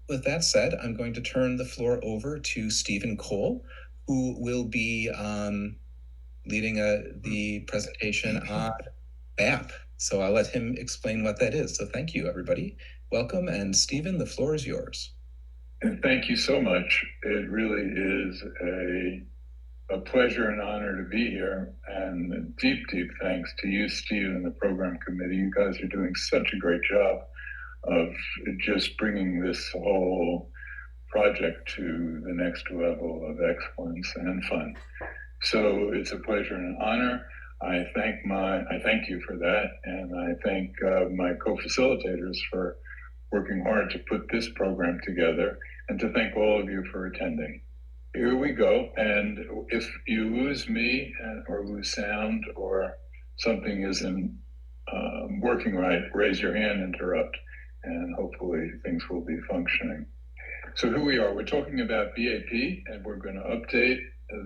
with that said, I'm going to turn the floor over to Stephen Cole, who will be leading the presentation on BAP. So I'll let him explain what that is. So thank you, everybody. Welcome, and Stephen, the floor is yours. And thank you so much. It really is a pleasure and honor to be here. And a deep, deep thanks to you, Steve, and the program committee. You guys are doing such a great job of just bringing this whole project to the next level of excellence and fun. So it's a pleasure and an honor. I thank you for that, and I thank my co-facilitators for working hard to put this program together, and to thank all of you for attending. Here we go, and if you lose me or lose sound or something isn't working right, raise your hand, interrupt, and hopefully things will be functioning. So here we are, we're talking about BAP, and we're going to update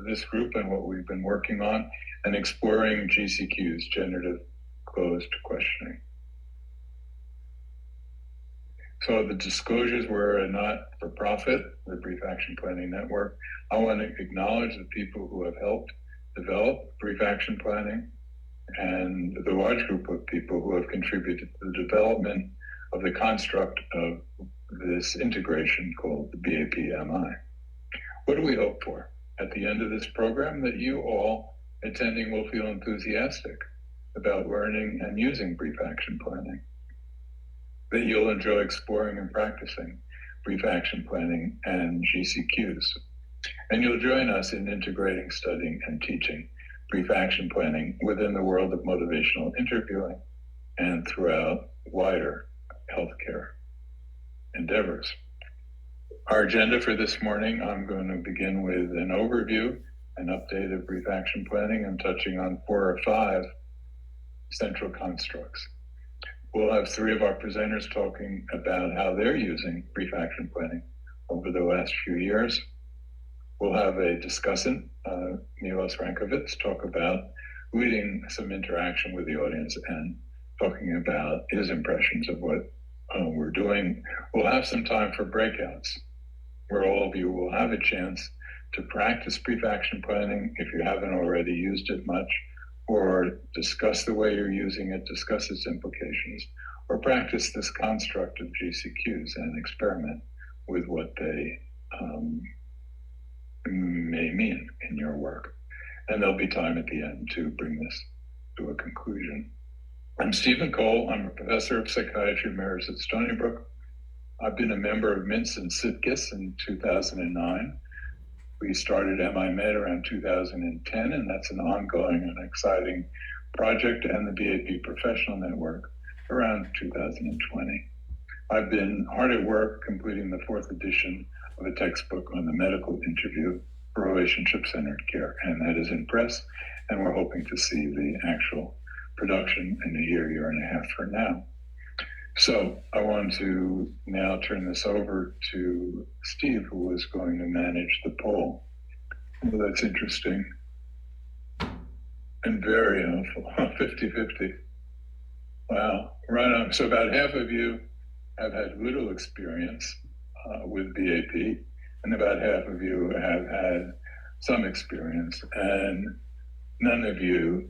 this group and what we've been working on and exploring GCQs, Generative Closed Questioning. So the disclosures were a not-for-profit, the Brief Action Planning Network. I want to acknowledge the people who have helped develop Brief Action Planning and the large group of people who have contributed to the development of the construct of this integration called the BAP-MI. What do we hope for? At the end of this program, that you all attending will feel enthusiastic about learning and using Brief Action Planning, that you'll enjoy exploring and practicing Brief Action Planning and GCQs, and you'll join us in integrating, studying, and teaching Brief Action Planning within the world of motivational interviewing and throughout wider healthcare endeavors. Our agenda for this morning, I'm going to begin with an overview, an update of Brief Action Planning, and touching on 4 or 5 central constructs. We'll have 3 of our presenters talking about how they're using Brief Action Planning over the last few years. We'll have a discussant, Milos Rankovits, talk about leading some interaction with the audience and talking about his impressions of what we're doing. We'll have some time for breakouts, where all of you will have a chance to practice Brief Action Planning if you haven't already used it much, or discuss the way you're using it, discuss its implications, or practice this construct of GCQs and experiment with what they may mean in your work. And there'll be time at the end to bring this to a conclusion. I'm Stephen Cole. I'm a professor of psychiatry emeritus at Stony Brook. I've been a member of MINTS and SITKIS in 2009. We started MI Med around 2010, and that's an ongoing and exciting project, and the BAP Professional Network around 2020. I've been hard at work completing the 4th edition of a textbook on the medical interview for relationship-centered care, and that is in press, and we're hoping to see the actual production in a year and a half from now. So I want to now turn this over to Steve, who is going to manage the poll. Well, that's interesting and very helpful. 50-50. Wow, right on. So about half of you have had little experience with BAP, and about half of you have had some experience, and none of you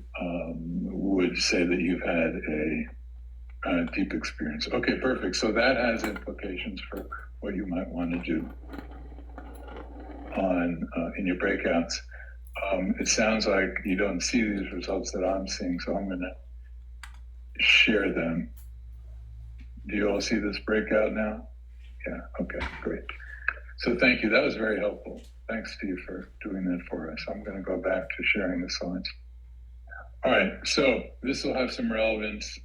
would say that you've had a deep experience. Okay, perfect. So that has implications for what you might want to do on in your breakouts. It sounds like you don't see these results that I'm seeing, so I'm going to share them. Do you all see this breakout now? Yeah, okay, great. So thank you, that was very helpful. Thanks, Steve, for doing that for us. I'm going to go back to sharing the slides. All right, so this will have some relevance,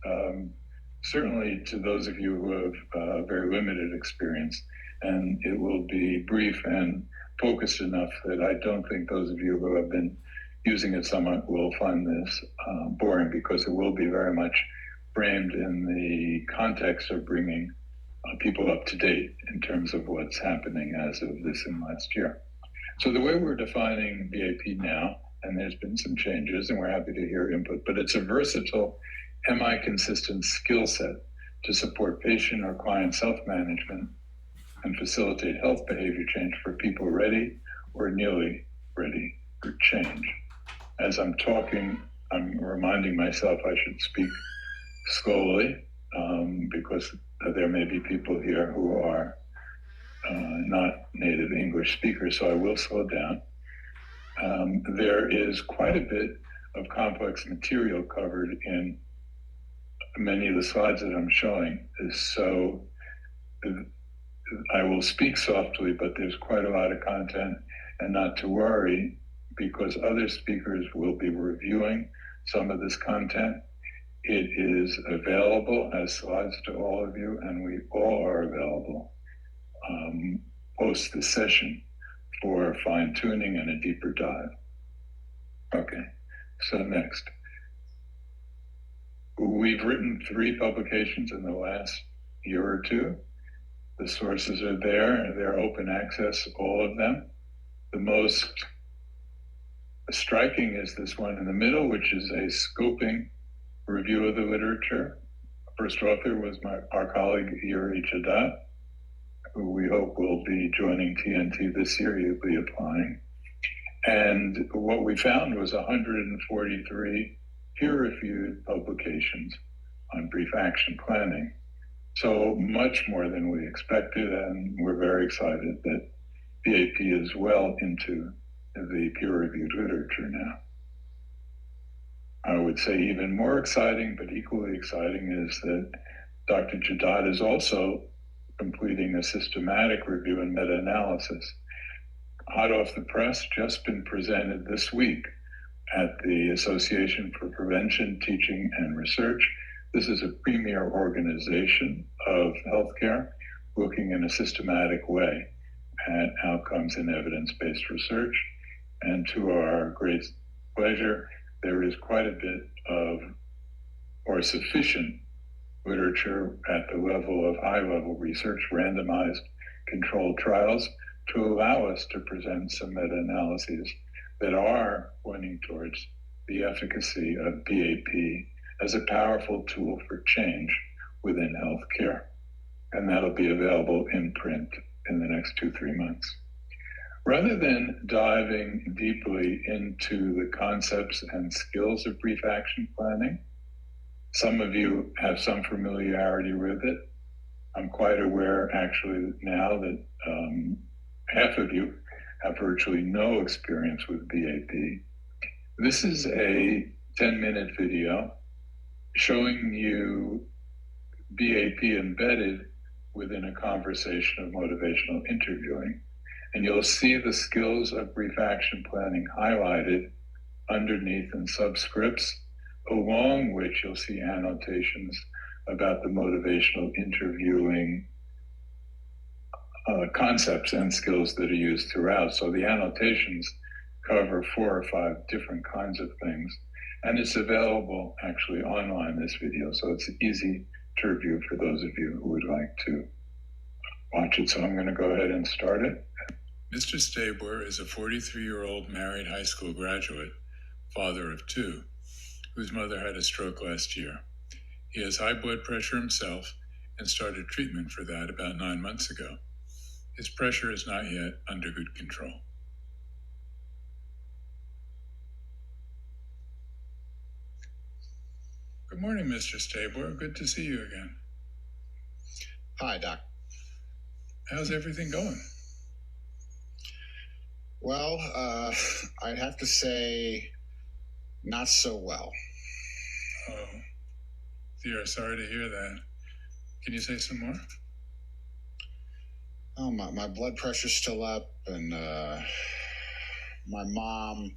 certainly to those of you who have very limited experience, and it will be brief and focused enough that I don't think those of you who have been using it somewhat will find this boring, because it will be very much framed in the context of bringing people up to date in terms of what's happening as of this and last year. So the way we're defining BAP now, and there's been some changes and we're happy to hear input, but it's a versatile, MI-consistent skill set to support patient or client self-management and facilitate health behavior change for people ready or nearly ready for change. As I'm talking, I'm reminding myself I should speak slowly because there may be people here who are not native English speakers, so I will slow down. There is quite a bit of complex material covered in many of the slides that I'm showing. So I will speak softly, but there's quite a lot of content, and not to worry because other speakers will be reviewing some of this content. It is available as slides to all of you, and we all are available post the session for fine tuning and a deeper dive. Okay, so next. We've written 3 publications in the last year or 2. The sources are there, they're open access, all of them. The most striking is this one in the middle, which is a scoping review of the literature. First author was our colleague Yuri Chadat, who we hope will be joining TNT this year. He'll be applying. And what we found was 143 peer-reviewed publications on brief action planning. So much more than we expected, and we're very excited that BAP is well into the peer-reviewed literature now. I would say even more exciting, but equally exciting, is that Dr. Jadad is also completing a systematic review and meta-analysis. Hot off the press, just been presented this week at the Association for Prevention, Teaching, and Research. This is a premier organization of healthcare looking in a systematic way at outcomes in evidence-based research. And to our great pleasure, there is quite a bit of, or sufficient literature at the level of high-level research, randomized controlled trials, to allow us to present some meta-analyses that are pointing towards the efficacy of BAP as a powerful tool for change within healthcare. And that'll be available in print in the next 2-3 months. Rather than diving deeply into the concepts and skills of brief action planning, some of you have some familiarity with it. I'm quite aware actually now that half of you have virtually no experience with BAP. This is a 10-minute video showing you BAP embedded within a conversation of motivational interviewing. And you'll see the skills of brief action planning highlighted underneath in subscripts, along which you'll see annotations about the motivational interviewing concepts and skills that are used throughout. So the annotations cover 4 or 5 different kinds of things, and it's available actually online, this video, so it's easy to review for those of you who would like to watch it. So I'm going to go ahead and start it. Mr. Stabler is a 43-year-old married high school graduate, father of 2, whose mother had a stroke last year. He has high blood pressure himself and started treatment for that about 9 months ago. His pressure is not yet under good control. Good morning, Mr. Stabler. Good to see you again. Hi, Doc. How's everything going? Well, I'd have to say not so well. Oh, dear, sorry to hear that. Can you say some more? Oh, my blood pressure's still up, and my mom,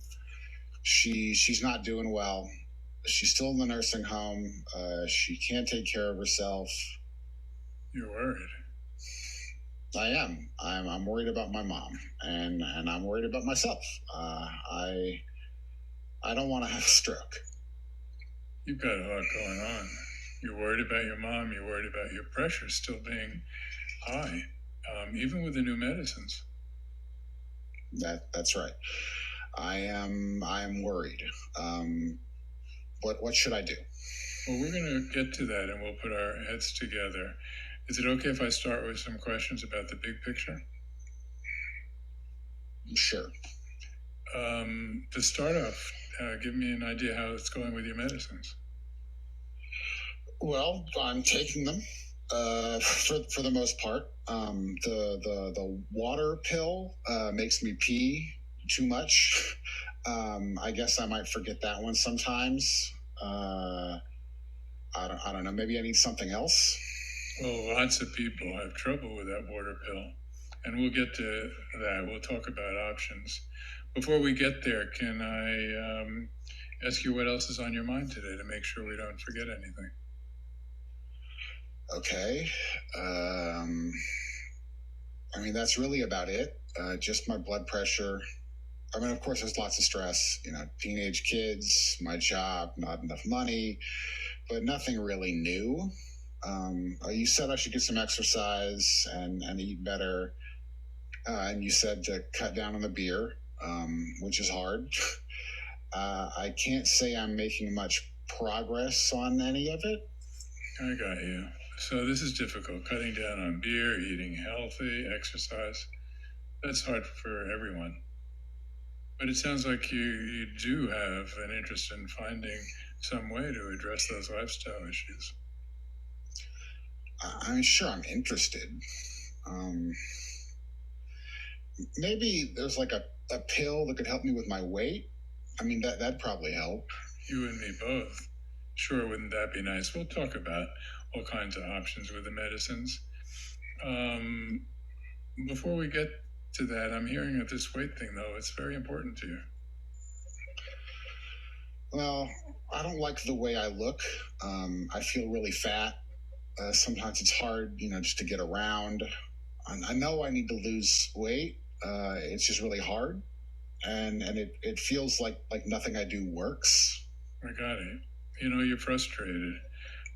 she's not doing well. She's still in the nursing home. She can't take care of herself. You're worried. I am. I'm worried about my mom, and I'm worried about myself. I don't want to have a stroke. You've got a lot going on. You're worried about your mom. You're worried about your pressure still being high, even with the new medicines. That's right. I am worried. What should I do? Well, we're going to get to that, and we'll put our heads together Is it okay if I start with some questions about the big picture? Sure. To start off, give me an idea how it's going with your medicines. Well, I'm taking them for the most part. The water pill makes me pee too much. I guess I might forget that one sometimes. I don't know. Maybe I need something else. Well, lots of people have trouble with that water pill, and we'll get to that. We'll talk about options. Before we get there, can I ask you what else is on your mind today to make sure we don't forget anything? Okay. I mean, that's really about it. Just my blood pressure. I mean, of course, there's lots of stress, teenage kids, my job, not enough money, but nothing really new. You said I should get some exercise and eat better. And you said to cut down on the beer, which is hard. I can't say I'm making much progress on any of it. I got you. So this is difficult. Cutting down on beer, eating healthy, exercise. That's hard for everyone. But it sounds like you do have an interest in finding some way to address those lifestyle issues. I'm sure I'm interested. Maybe there's like a pill that could help me with my weight. I mean, that'd probably help. You and me both. Sure, wouldn't that be nice? We'll talk about all kinds of options with the medicines. Before we get to that, I'm hearing that this weight thing, though, it's very important to you. Well, I don't like the way I look. I feel really fat. Sometimes it's hard, just to get around. I know I need to lose weight. It's just really hard, and it feels like nothing I do works. I got it. You're frustrated.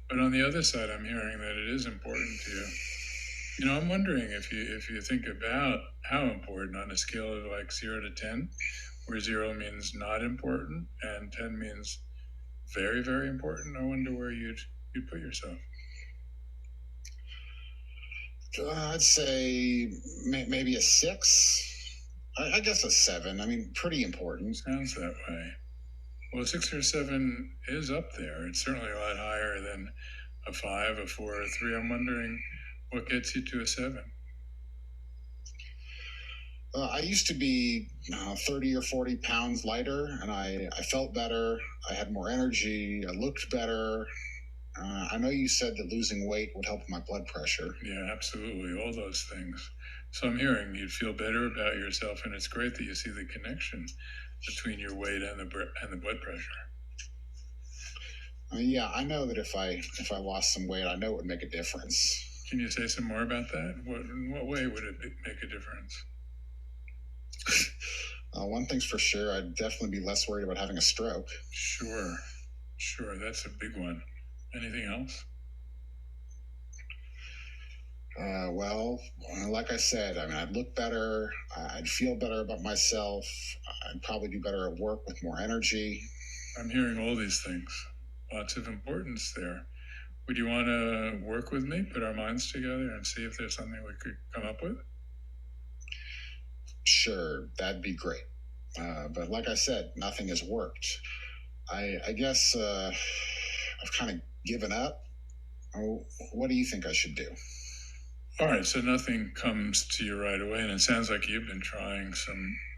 But on the other side, I'm hearing that it is important to you. I'm wondering if you think about how important on a scale of like 0 to 10, where 0 means not important and 10 means very, very important. I wonder where you'd put yourself. I'd say maybe a 6. I guess a 7. I mean, pretty important. Sounds that way. Well, 6 or 7 is up there. It's certainly a lot higher than a 5, a 4, or a 3. I'm wondering what gets you to a 7. I used to be 30 or 40 pounds lighter, and I felt better. I had more energy. I looked better. I know you said that losing weight would help my blood pressure. Yeah, absolutely. All those things. So I'm hearing you'd feel better about yourself, and it's great that you see the connection between your weight and the blood pressure. Yeah, I know that if I lost some weight, I know it would make a difference. Can you say some more about that? In what way would it make a difference? One thing's for sure, I'd definitely be less worried about having a stroke. Sure, that's a big one. Anything else? Well, like I said, I mean, I'd look better. I'd feel better about myself. I'd probably do better at work with more energy. I'm hearing all these things. Lots of importance there. Would you want to work with me, put our minds together, and see if there's something we could come up with? Sure, that'd be great. But like I said, nothing has worked. I guess I've kind of given up. Oh, what do you think I should do? All right, so nothing comes to you right away, and it sounds like you've been trying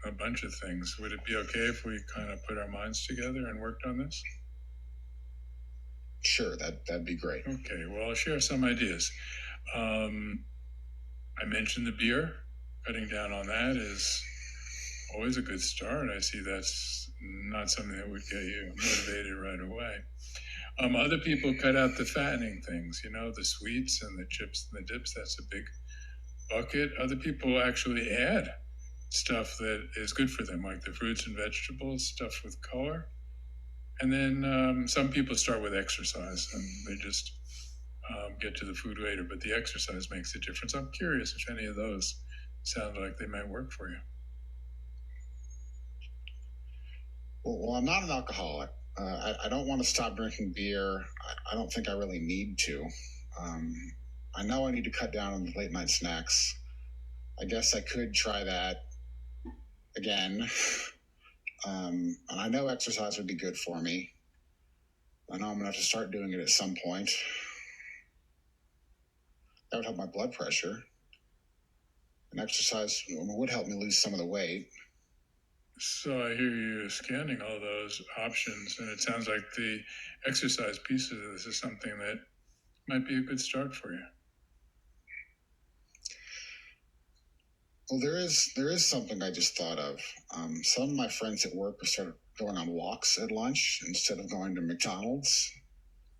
a bunch of things. Would it be okay if we kind of put our minds together and worked on this? Sure, that'd be great. Okay, well, I'll share some ideas. I mentioned the beer. Cutting down on that is always a good start. I see that's not something that would get you motivated right away. Other people cut out the fattening things, the sweets and the chips and the dips. That's a big bucket. Other people actually add stuff that is good for them, like the fruits and vegetables, stuff with color. And then some people start with exercise and they just get to the food later, but the exercise makes a difference. I'm curious if any of those sound like they might work for you. Well, I'm not an alcoholic. I don't want to stop drinking beer. I don't think I really need to. I know I need to cut down on the late night snacks. I guess I could try that again. And I know exercise would be good for me. I know I'm going to have to start doing it at some point. That would help my blood pressure. And exercise would help me lose some of the weight. So I hear you scanning all those options, and it sounds like the exercise piece of this is something that might be a good start for you. Well, there is something I just thought of. Some of my friends at work have started going on walks at lunch instead of going to McDonald's.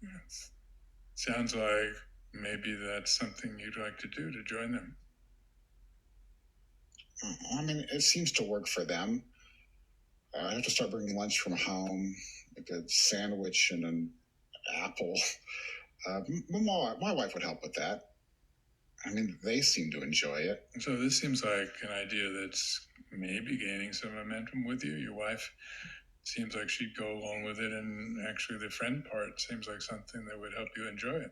Yes. Sounds like maybe that's something you'd like to do to join them. I mean, it seems to work for them. I have to start bringing lunch from home, like a sandwich and an apple. My wife would help with that. I mean, they seem to enjoy it. So this seems like an idea that's maybe gaining some momentum with you. Your wife seems like she'd go along with it, and actually the friend part seems like something that would help you enjoy it.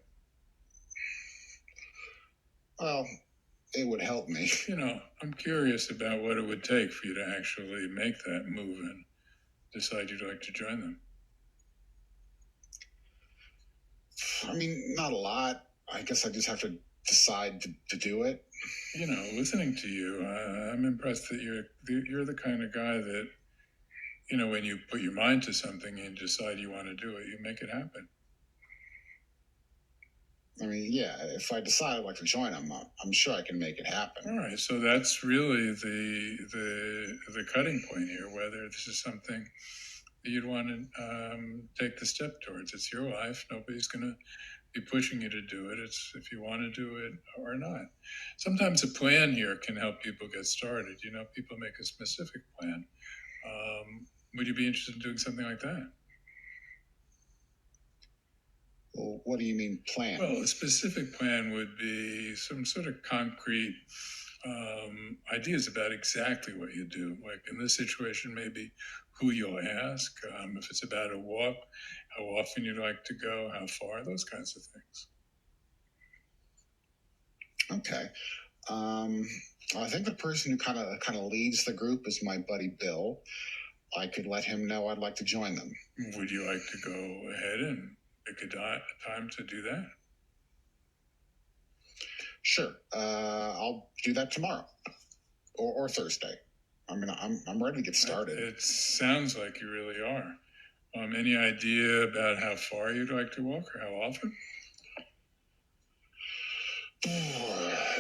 Well, it would help me. You know, I'm curious about what it would take for you to actually make that move and decide you'd like to join them. I mean, not a lot. I guess I just have to decide to do it. You know, listening to you, I'm impressed that you're the kind of guy that, you know, when you put your mind to something and decide you want to do it, you make it happen. I mean, yeah, if I decide I'd like to join them, I'm sure I can make it happen. All right, so that's really the cutting point here. Whether this is something that you'd want to take the step towards. It's your life. Nobody's going to be pushing you to do it. It's if you want to do it or not. Sometimes a plan here can help people get started. You know, people make a specific plan. Would you be interested in doing something like that? Well, what do you mean plan? Well, a specific plan would be some sort of concrete ideas about exactly what you do. Like in this situation, maybe who you'll ask, if it's about a walk, how often you'd like to go, how far, those kinds of things. Okay. I think the person who kind of leads the group is my buddy Bill. I could let him know I'd like to join them. Would you like to go ahead and pick a time to do that? Sure. I'll do that tomorrow or Thursday. I mean, I'm ready to get started. It sounds like you really are. Any idea about how far you'd like to walk or how often?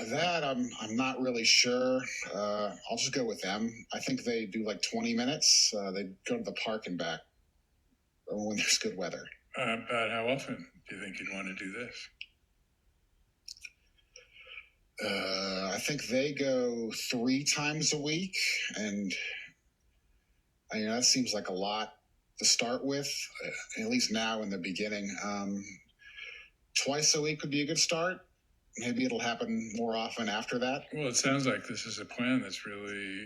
That I'm not really sure. I'll just go with them. I think they do like 20 minutes. They go to the park and back when there's good weather. About how often do you think you'd want to do this? I think they go 3 times a week, and I mean that seems like a lot to start with, at least now in the beginning. Twice a week would be a good start. Maybe it'll happen more often after that. Well, it sounds like this is a plan that's really,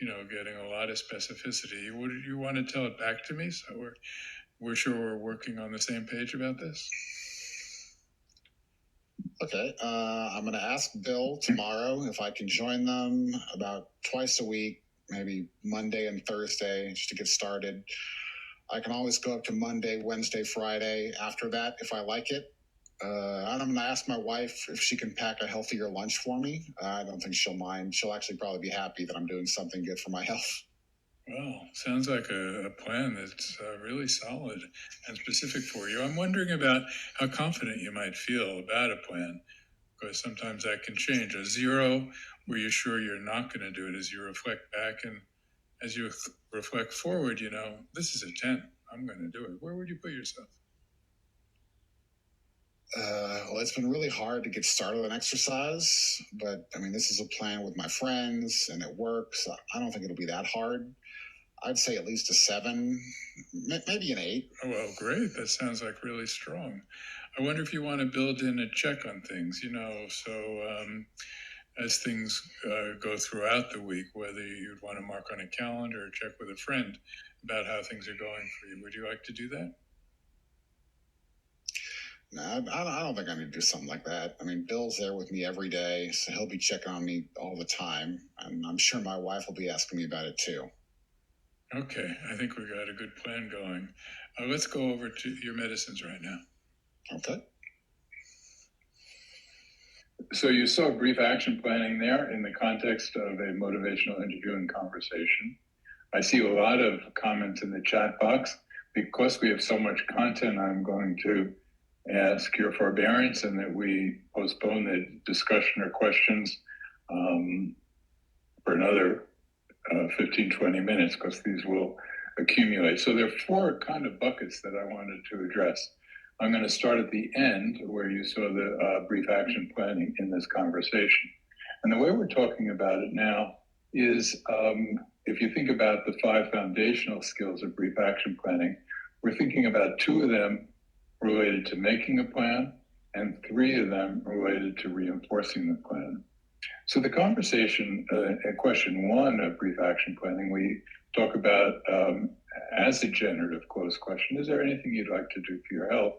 you know, getting a lot of specificity. Would you want to tell it back to me so we're sure we're working on the same page about this? Okay, I'm going to ask Bill tomorrow if I can join them about twice a week, maybe Monday and Thursday, just to get started. I can always go up to Monday, Wednesday, Friday after that if I like it. I'm going to ask my wife if she can pack a healthier lunch for me. I don't think she'll mind. She'll actually probably be happy that I'm doing something good for my health. Well, sounds like a plan that's really solid and specific for you. I'm wondering about how confident you might feel about a plan, because sometimes that can change. A 0, where you're sure you're not going to do it, as you reflect back, and as you reflect forward, you know, this is a 10. I'm going to do it. Where would you put yourself? Well, it's been really hard to get started on exercise, but I mean, this is a plan with my friends and it works. I don't think it'll be that hard. I'd say at least a 7, maybe an 8. Oh, well, great. That sounds like really strong. I wonder if you want to build in a check on things, you know, so as things go throughout the week, whether you'd want to mark on a calendar or check with a friend about how things are going for you. Would you like to do that? No, I don't think I need to do something like that. I mean, Bill's there with me every day, so he'll be checking on me all the time. And I'm sure my wife will be asking me about it too. Okay, I think we got a good plan going. Let's go over to your medicines right now. Okay. So you saw brief action planning there in the context of a motivational interview and conversation. I see a lot of comments in the chat box. Because we have so much content, I'm going to ask your forbearance and that we postpone the discussion or questions for another 15, 20 minutes, because these will accumulate. So there are four kind of buckets that I wanted to address. I'm going to start at the end where you saw the brief action planning in this conversation. And the way we're talking about it now is if you think about the 5 foundational skills of brief action planning, we're thinking about 2 of them related to making a plan and 3 of them related to reinforcing the plan. So the conversation at question 1 of brief action planning, we talk about as a generative closed question, is there anything you'd like to do for your health?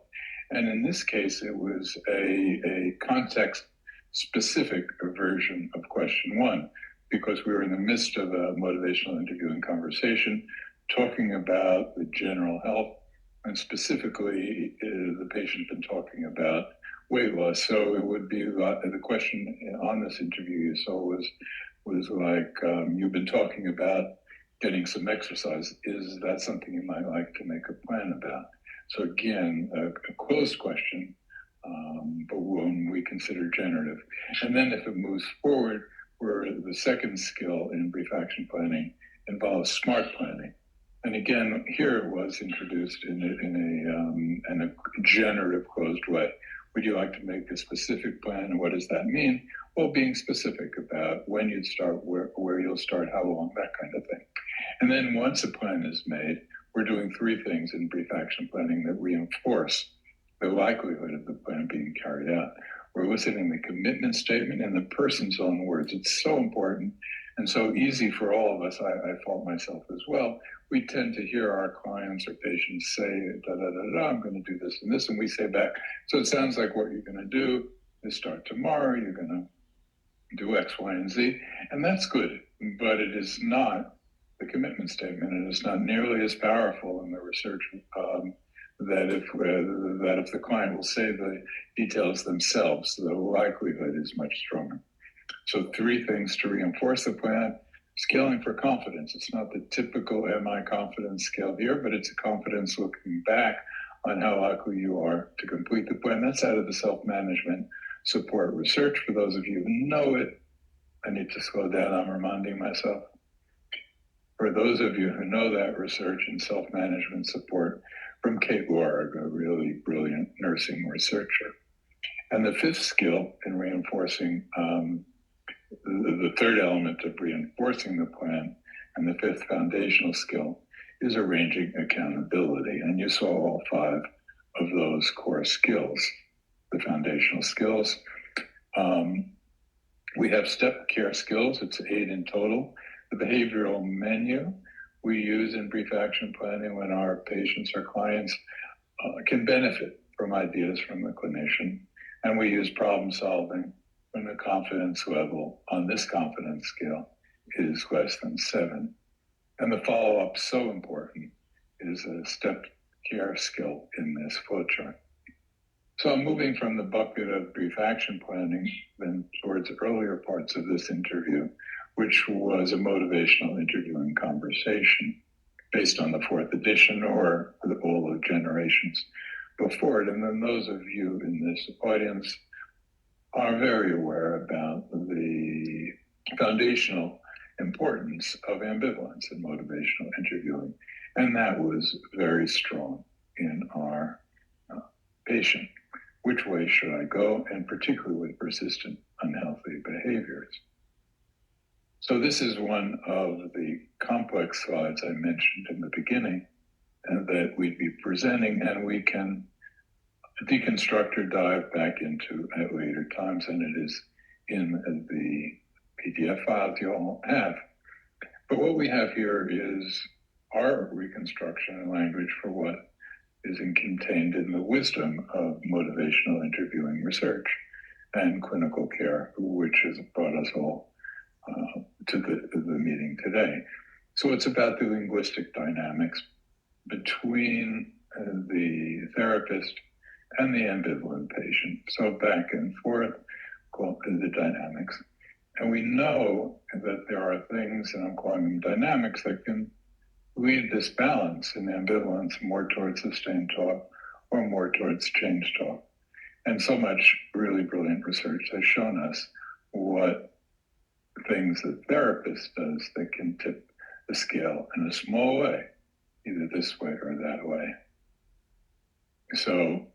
And in this case, it was a context specific version of question 1, because we were in the midst of a motivational interview and conversation talking about the general health, and specifically the patient been talking about weight loss. So it would be the question on this interview you saw was like, you've been talking about getting some exercise. Is that something you might like to make a plan about? So again, a closed question, but one we consider generative. And then if it moves forward, where the second skill in brief action planning involves smart planning. And again, here it was introduced in a generative closed way. Would you like to make a specific plan, and what does that mean? Well, being specific about when you'd start, where you'll start, how long, that kind of thing. And then once a plan is made, we're doing 3 things in brief action planning that reinforce the likelihood of the plan being carried out. We're eliciting the commitment statement in the person's own words. It's so important and so easy for all of us. I fault myself as well. We tend to hear our clients or patients say, da, da, da, da, I'm going to do this and this. And we say back, so it sounds like what you're going to do is start tomorrow. You're going to do X, Y, and Z. And that's good. But it is not the commitment statement. And it's not nearly as powerful in the research that if the client will say the details themselves, the likelihood is much stronger. So 3 things to reinforce the plan. Scaling for confidence. It's not the typical MI confidence scale here, but it's a confidence looking back on how likely you are to complete the plan. That's out of the self-management support research. For those of you who know it, I need to slow down. I'm reminding myself. For those of you who know that research in self-management support from Kate Lorig, a really brilliant nursing researcher. And the 5th skill in reinforcing the 3rd element of reinforcing the plan, and the 5th foundational skill, is arranging accountability. And you saw all 5 of those core skills, the foundational skills. We have step care skills. It's 8 in total. The behavioral menu we use in brief action planning when our patients or clients can benefit from ideas from the clinician. And we use problem solving when the confidence level on this confidence scale is less than 7. And the follow-up, so important, is a step care skill in this flowchart. So I'm moving from the bucket of brief action planning then towards earlier parts of this interview, which was a motivational interview and conversation based on the 4th edition or all the generations before it. And then those of you in this audience are very aware about the foundational importance of ambivalence in motivational interviewing. And that was very strong in our patient. Which way should I go? And particularly with persistent unhealthy behaviors. So this is one of the complex slides I mentioned in the beginning and that we'd be presenting, and we can deconstruct or dive back into at later times, and it is in the PDF files you all have. But what we have here is our reconstruction and language for what is contained in the wisdom of motivational interviewing research and clinical care, which has brought us all to the meeting today. So it's about the linguistic dynamics between the therapist and the ambivalent patient. So back and forth, the dynamics. And we know that there are things, and I'm calling them dynamics, that can lead this balance in ambivalence more towards sustained talk or more towards change talk. And so much really brilliant research has shown us what things the therapist does that can tip the scale in a small way, either this way or that way. So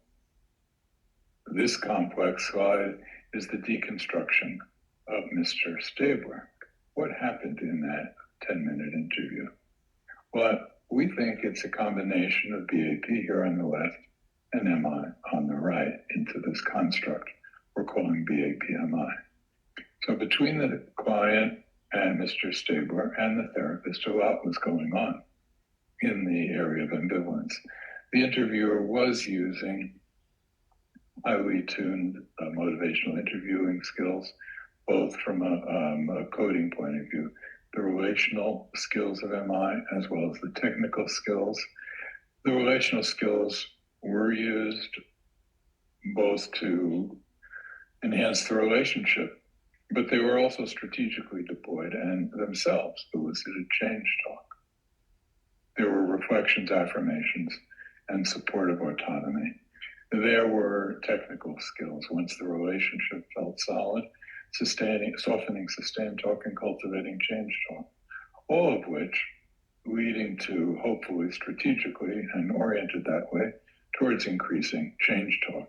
this complex slide is the deconstruction of Mr. Stabler. What happened in that 10-minute interview? Well, we think it's a combination of BAP here on the left and MI on the right into this construct we're calling BAP-MI. So between the client and Mr. Stabler and the therapist, a lot was going on in the area of ambivalence. The interviewer was using highly tuned motivational interviewing skills, both from a coding point of view, the relational skills of MI as well as the technical skills. The relational skills were used both to enhance the relationship, but they were also strategically deployed and themselves elicited change talk. There were reflections, affirmations, and supportive autonomy. There were technical skills once the relationship felt solid, softening sustained talk and cultivating change talk, all of which leading to hopefully strategically and oriented that way towards increasing change talk.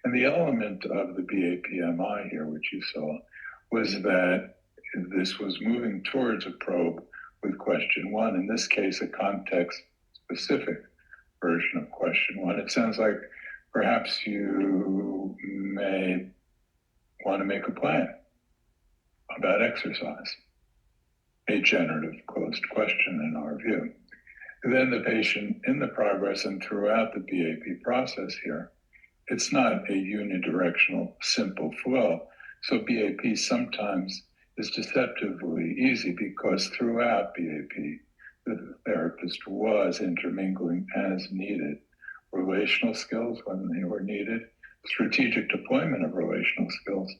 And the element of the BAP-MI here, which you saw, was that this was moving towards a probe with question one, in this case, a context-specific version of question one. It sounds like perhaps you may want to make a plan about exercise, a generative closed question in our view. Then the patient in the progress and throughout the BAP process here, it's not a unidirectional simple flow. So BAP sometimes is deceptively easy because throughout BAP, the therapist was intermingling as needed relational skills when they were needed, strategic deployment of relational skills,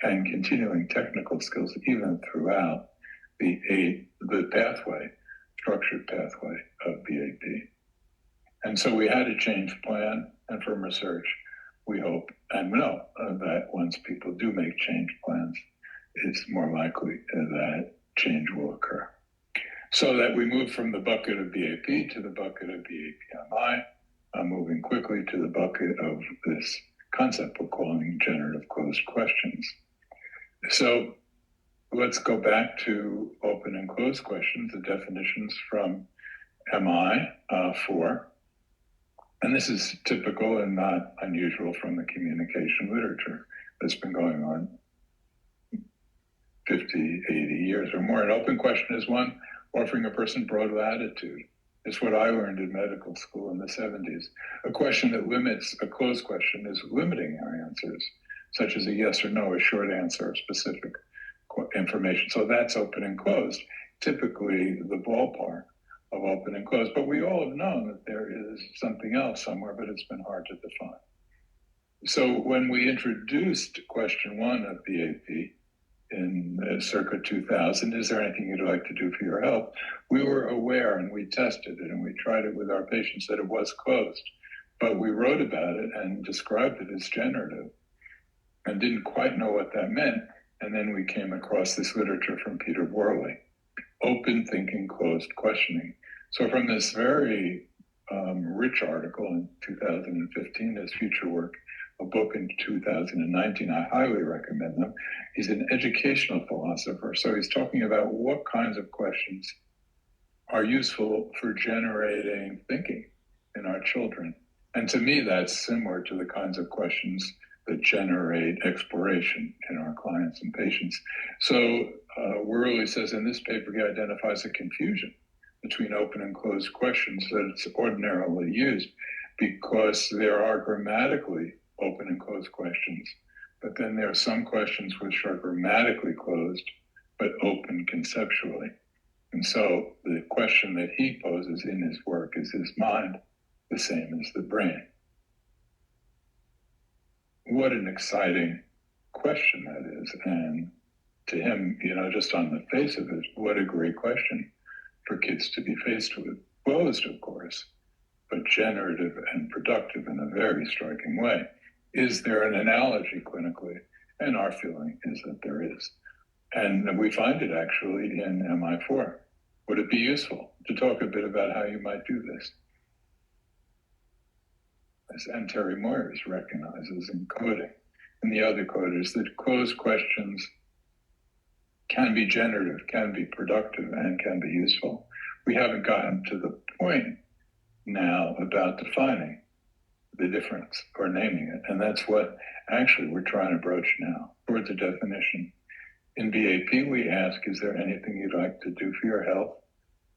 and continuing technical skills even throughout the pathway, structured pathway of BAP. And so we had a change plan, and from research, we hope and know that once people do make change plans, it's more likely that change will occur. So that we move from the bucket of BAP to the bucket of BAP-MI, moving quickly to the bucket of this concept we're calling generative closed questions. So let's go back to open and closed questions, the definitions from MI 4. And this is typical and not unusual from the communication literature that's been going on 50, 80 years or more. An open question is one offering a person broad latitude. It's what I learned in medical school in the 70s. A question that limits, a closed question is limiting our answers, such as a yes or no, a short answer, or specific information. So that's open and closed, typically the ballpark of open and closed. But we all have known that there is something else somewhere, but it's been hard to define. So when we introduced question one of BAP in circa 2000, is there anything you'd like to do for your health? We were aware and we tested it and we tried it with our patients that it was closed, but we wrote about it and described it as generative and didn't quite know what that meant. And then we came across this literature from Peter Worley, open thinking, closed questioning. So from this very rich article in 2015, his future work, a book in 2019, I highly recommend them. He's an educational philosopher. So he's talking about what kinds of questions are useful for generating thinking in our children. And to me, that's similar to the kinds of questions that generate exploration in our clients and patients. So Worley says in this paper, he identifies a confusion between open and closed questions that it's ordinarily used. because there are grammatically open and closed questions, but then there are some questions which are grammatically closed, but open conceptually. And so the question that he poses in his work is his mind the same as the brain? What an exciting question that is. And to him, just on the face of it, what a great question for kids to be faced with. Closed, of course, but generative and productive in a very striking way. Is there an analogy clinically? And our feeling is that there is. And we find it actually in MI4. Would it be useful to talk a bit about how you might do this? And Terry Moyers recognizes in coding and the other coders that closed questions can be generative, can be productive, and can be useful. We haven't gotten to the point now about defining the difference or naming it. And that's what actually we're trying to broach now towards a definition. In BAP, we ask, is there anything you'd like to do for your health?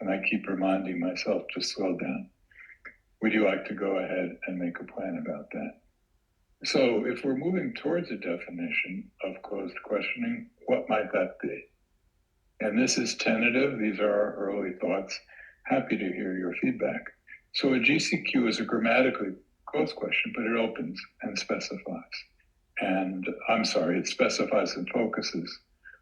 And I keep reminding myself to slow down. Would you like to go ahead and make a plan about that? So if we're moving towards a definition of closed questioning, what might that be? And this is tentative. These are our early thoughts. Happy to hear your feedback. So a GCQ is a grammatically closed question, but it opens and specifies. And it specifies and focuses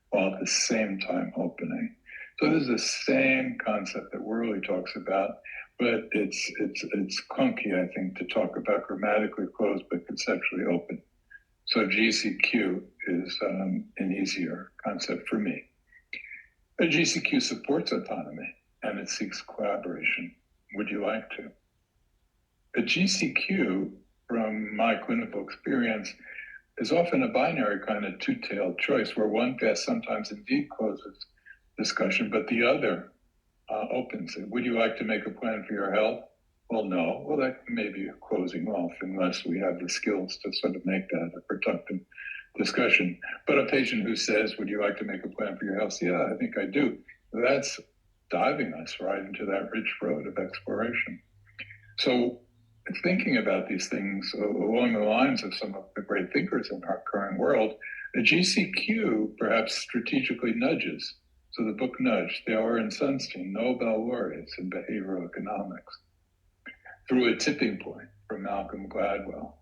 while at the same time opening. So this is the same concept that Worley talks about, but it's clunky, I think, to talk about grammatically closed but conceptually open. So GCQ is an easier concept for me. A GCQ supports autonomy and it seeks collaboration. Would you like to? A GCQ, from my clinical experience, is often a binary kind of two-tailed choice where one path sometimes indeed closes discussion, but the other opens it. Would you like to make a plan for your health? Well, no. Well, that may be a closing off unless we have the skills to sort of make that a productive discussion. But a patient who says, would you like to make a plan for your health? Yeah, I think I do. That's diving us right into that rich road of exploration. So thinking about these things along the lines of some of the great thinkers in our current world, the GCQ perhaps strategically nudges. So the book Nudge, Thaler and Sunstein, Nobel laureates in behavioral economics, through a tipping point from Malcolm Gladwell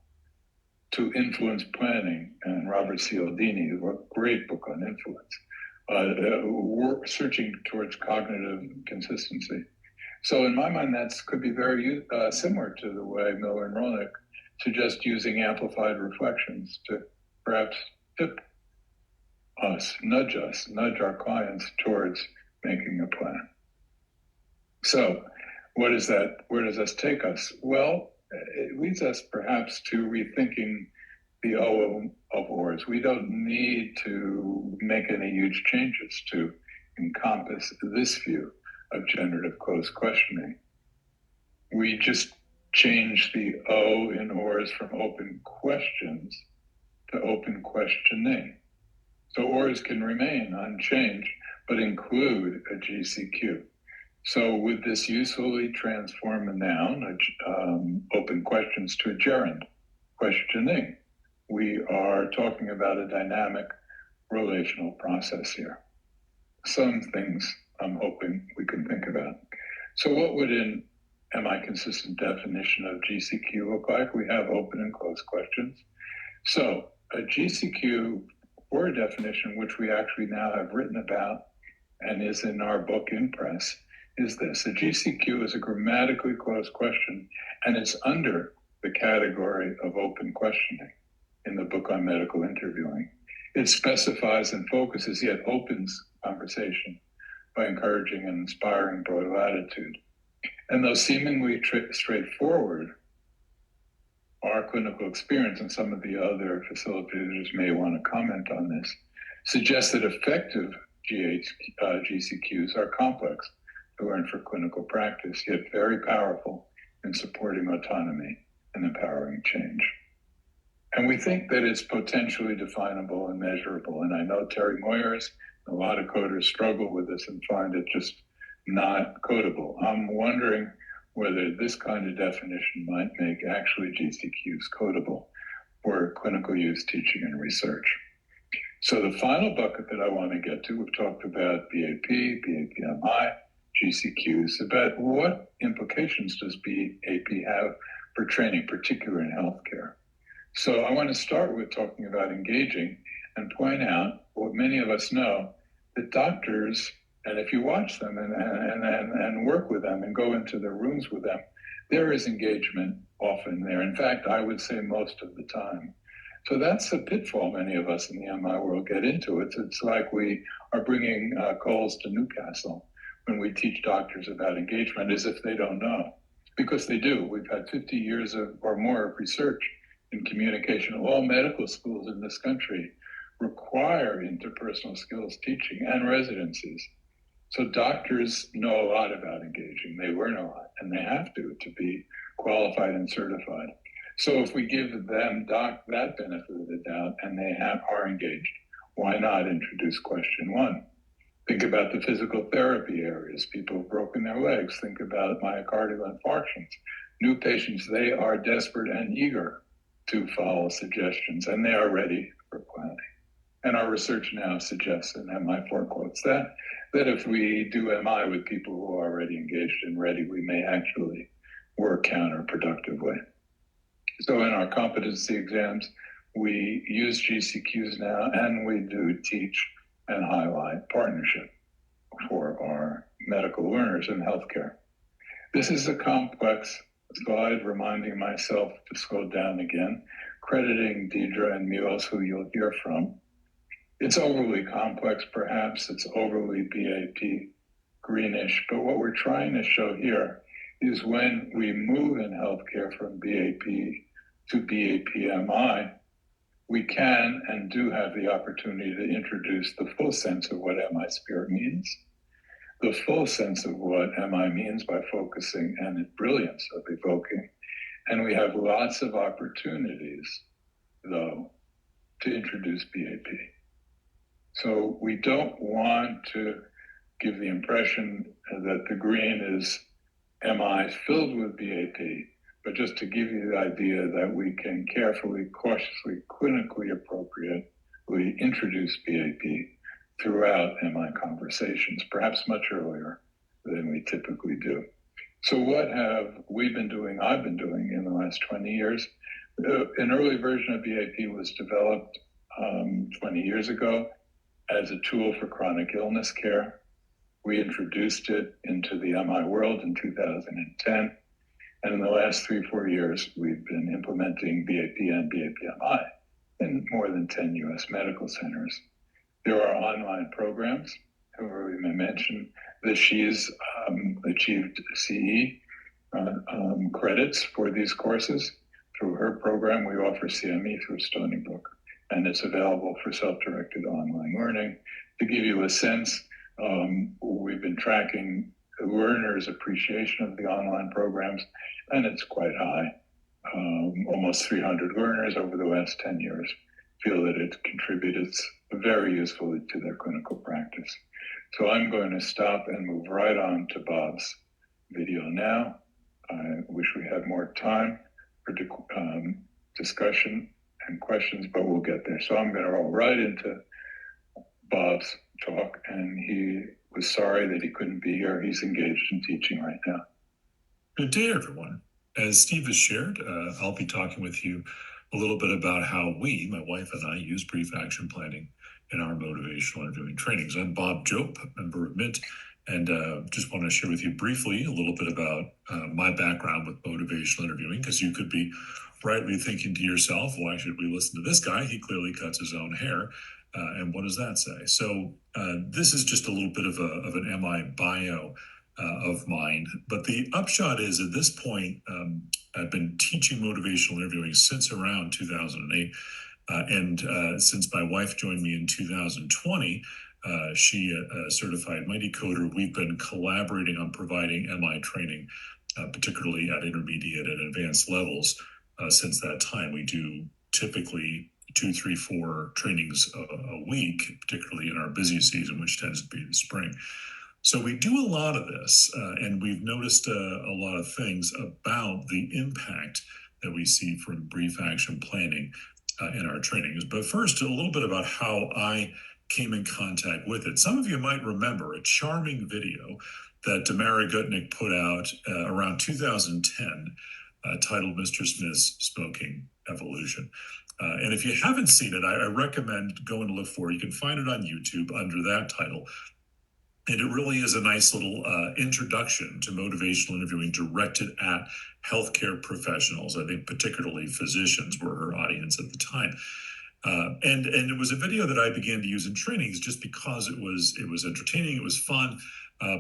to influence planning and Robert Cialdini, who wrote a great book on influence, we're searching towards cognitive consistency. So in my mind, that could be very similar to the way Miller and Roenick suggest using amplified reflections to perhaps tip us, nudge our clients towards making a plan. So what is that? Where does this take us? Well, it leads us perhaps to rethinking the O of ORs. We don't need to make any huge changes to encompass this view of generative closed questioning. We just change the O in ORs from open questions to open questioning. So ORs can remain unchanged, but include a GCQ. So would this usefully transform a noun, open questions, to a gerund, questioning? We are talking about a dynamic relational process here. Some things I'm hoping we can think about. So what would an MI-consistent definition of GCQ look like? We have open and closed questions. So a GCQ, for a definition, which we actually now have written about and is in our book in press, is this. A GCQ is a grammatically closed question, and it's under the category of open questioning in the book on medical interviewing. It specifies and focuses, yet opens conversation by encouraging and inspiring broad latitude. And though seemingly straightforward, our clinical experience, and some of the other facilitators may want to comment on this, suggests that effective GCQs are complex to learn for clinical practice, yet very powerful in supporting autonomy and empowering change. And we think that it's potentially definable and measurable. And I know Terry Moyers, a lot of coders struggle with this and find it just not codable. I'm wondering whether this kind of definition might make actually GCQs codable for clinical use, teaching, and research. So the final bucket that I want to get to, we've talked about BAP, BAPMI, GCQs, about what implications does BAP have for training, particularly in healthcare. So I want to start with talking about engaging and point out what many of us know, that doctors, and if you watch them and work with them and go into their rooms with them, there is engagement often there. In fact, I would say most of the time. So that's a pitfall many of us in the MI world get into. It's like we are bringing coals to Newcastle when we teach doctors about engagement, as if they don't know, because they do. We've had 50 years or more of research in communication. All medical schools in this country require interpersonal skills teaching and residencies. So doctors know a lot about engaging. They learn a lot, and they have to be qualified and certified. So if we give them that benefit of the doubt and they are engaged, why not introduce question one? Think about the physical therapy areas. People have broken their legs. Think about myocardial infarctions. New patients, they are desperate and eager to follow suggestions, and they are ready for planning. And our research now suggests, and MI4 quotes that if we do MI with people who are already engaged and ready, we may actually work counterproductively. So in our competency exams, we use GCQs now, and we do teach and highlight partnership for our medical learners in healthcare. This is a complex slide, reminding myself to slow down again, crediting Deidre and Mules, who you'll hear from. It's overly complex, perhaps. It's overly BAP greenish, but what we're trying to show here is when we move in healthcare from BAP to BAPMI, we can and do have the opportunity to introduce the full sense of what MI Spirit means, the full sense of what MI means by focusing and the brilliance of evoking. And we have lots of opportunities, though, to introduce BAP. So we don't want to give the impression that the green is MI filled with BAP, but just to give you the idea that we can carefully, cautiously, clinically appropriately introduce BAP throughout MI conversations, perhaps much earlier than we typically do. So what have we been doing, I've been doing in the last 20 years? An early version of BAP was developed 20 years ago as a tool for chronic illness care. We introduced it into the MI world in 2010. And in the last 3-4 years, we've been implementing BAP and BAPMI in more than 10 US medical centers. There are online programs. However, we may mention that she's achieved CE credits for these courses. Through her program, we offer CME through Stony Brook, and it's available for self-directed online learning. To give you a sense, we've been tracking learners' appreciation of the online programs, and it's quite high. Almost 300 learners over the last 10 years feel that it contributed very usefully to their clinical practice. So I'm going to stop and move right on to Bob's video now. I wish we had more time for discussion and questions, but we'll get there. So I'm going to roll right into Bob's talk, and he was sorry that he couldn't be here. He's engaged in teaching right now. Good day, everyone. As Steve has shared, I'll be talking with you a little bit about how we, my wife and I, use brief action planning in our motivational interviewing trainings. I'm Bob Jope, member of MINT, and just want to share with you briefly a little bit about my background with motivational interviewing, because you could be rightly thinking to yourself, why should we listen to this guy? He clearly cuts his own hair. And what does that say? So this is just a little bit of an MI bio of mine. But the upshot is, at this point, I've been teaching motivational interviewing since around 2008. And since my wife joined me in 2020, she a certified Mighty Coder. We've been collaborating on providing MI training, particularly at intermediate and advanced levels. Since that time, we do typically 2, 3, 4 trainings a week, particularly in our busy season, which tends to be the spring. So we do a lot of this, and we've noticed a lot of things about the impact that we see from brief action planning in our trainings. But first, a little bit about how I came in contact with it. Some of you might remember a charming video that Tamara Gutnick put out around 2010 titled Mr. Smith's Smoking Evolution. And if you haven't seen it, I recommend going to look for it. You can find it on YouTube under that title. And it really is a nice little introduction to motivational interviewing directed at healthcare professionals. I think particularly physicians were her audience at the time. And it was a video that I began to use in trainings just because it was entertaining, it was fun,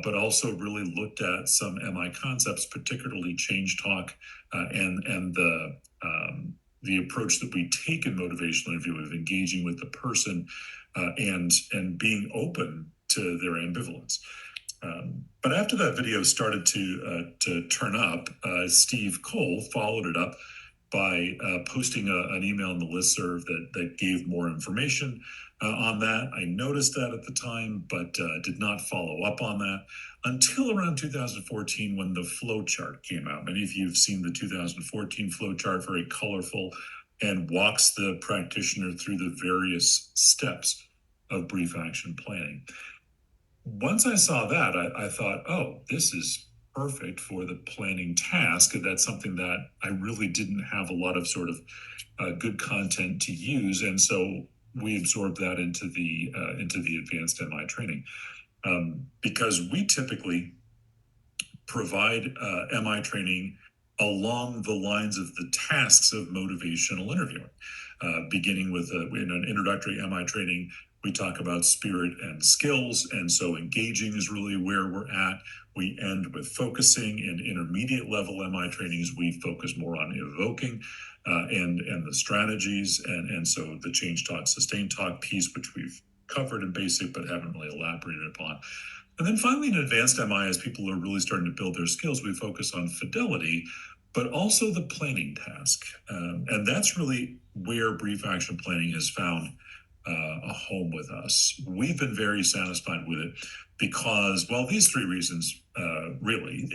but also really looked at some MI concepts, particularly change talk and the approach that we take in motivational interviewing of engaging with the person and being open to their ambivalence. But after that video started to turn up, Steve Cole followed it up by posting an email in the listserv that gave more information on that. I noticed that at the time, but did not follow up on that until around 2014 when the flow chart came out. Many of you have seen the 2014 flow chart, very colorful, and walks the practitioner through the various steps of brief action planning. Once I saw that, I thought, oh, this is perfect for the planning task. That's something that I really didn't have a lot of sort of good content to use, and so we absorbed that into the advanced MI training because we typically provide MI training along the lines of the tasks of motivational interviewing, beginning with in an introductory MI training. We talk about spirit and skills, and so engaging is really where we're at. We end with focusing. In intermediate level MI trainings, we focus more on evoking and the strategies, and so the change talk, sustain talk piece, which we've covered in basic but haven't really elaborated upon. And then finally, in advanced MI, as people are really starting to build their skills, we focus on fidelity, but also the planning task. And that's really where brief action planning has found a home with us. We've been very satisfied with it because, well, these three reasons, really,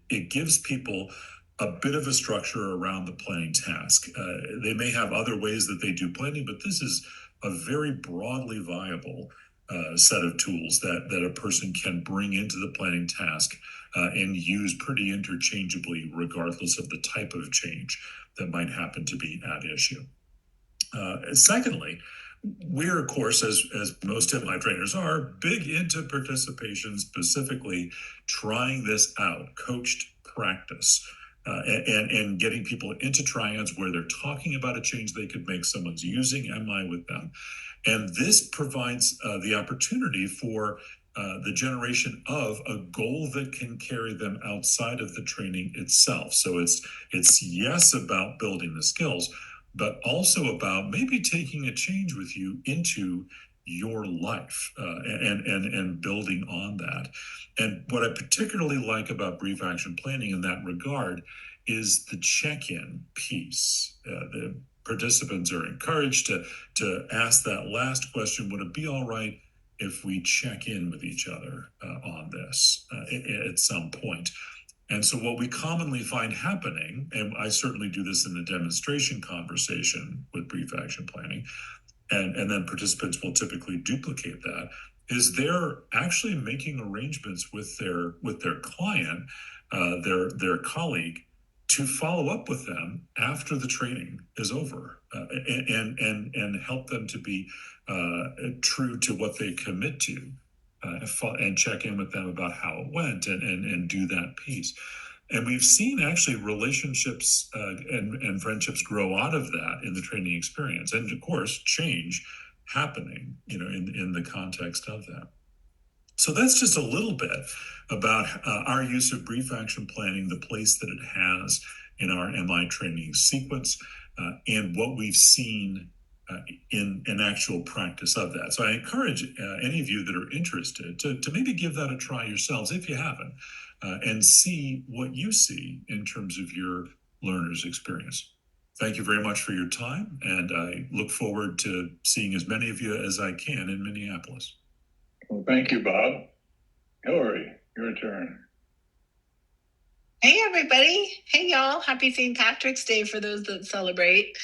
it gives people a bit of a structure around the planning task. They may have other ways that they do planning, but this is a very broadly viable set of tools that a person can bring into the planning task and use pretty interchangeably, regardless of the type of change that might happen to be at issue. Secondly, we're, of course, as most MI trainers are, big into participation, specifically trying this out, coached practice, and getting people into triads where they're talking about a change they could make. Someone's using MI with them. And this provides the opportunity for the generation of a goal that can carry them outside of the training itself. So it's yes about building the skills, but also about maybe taking a change with you into your life and building on that. And what I particularly like about brief action planning in that regard is the check-in piece. The participants are encouraged to ask that last question: would it be all right if we check in with each other on this at some point? And so what we commonly find happening, and I certainly do this in the demonstration conversation with brief action planning, and then participants will typically duplicate that, is they're actually making arrangements with their client, their colleague, to follow up with them after the training is over, and help them to be true to what they commit to. And check in with them about how it went and do that piece. And we've seen actually relationships and friendships grow out of that in the training experience. And of course, change happening, in the context of that. So that's just a little bit about our use of brief action planning, the place that it has in our MI training sequence, and what we've seen in actual practice of that. So I encourage any of you that are interested to maybe give that a try yourselves if you haven't, and see what you see in terms of your learner's experience. Thank you very much for your time, and I look forward to seeing as many of you as I can in Minneapolis. Well, thank you, Bob. Hillary, your turn. Hey, everybody. Hey, y'all. Happy St. Patrick's Day for those that celebrate.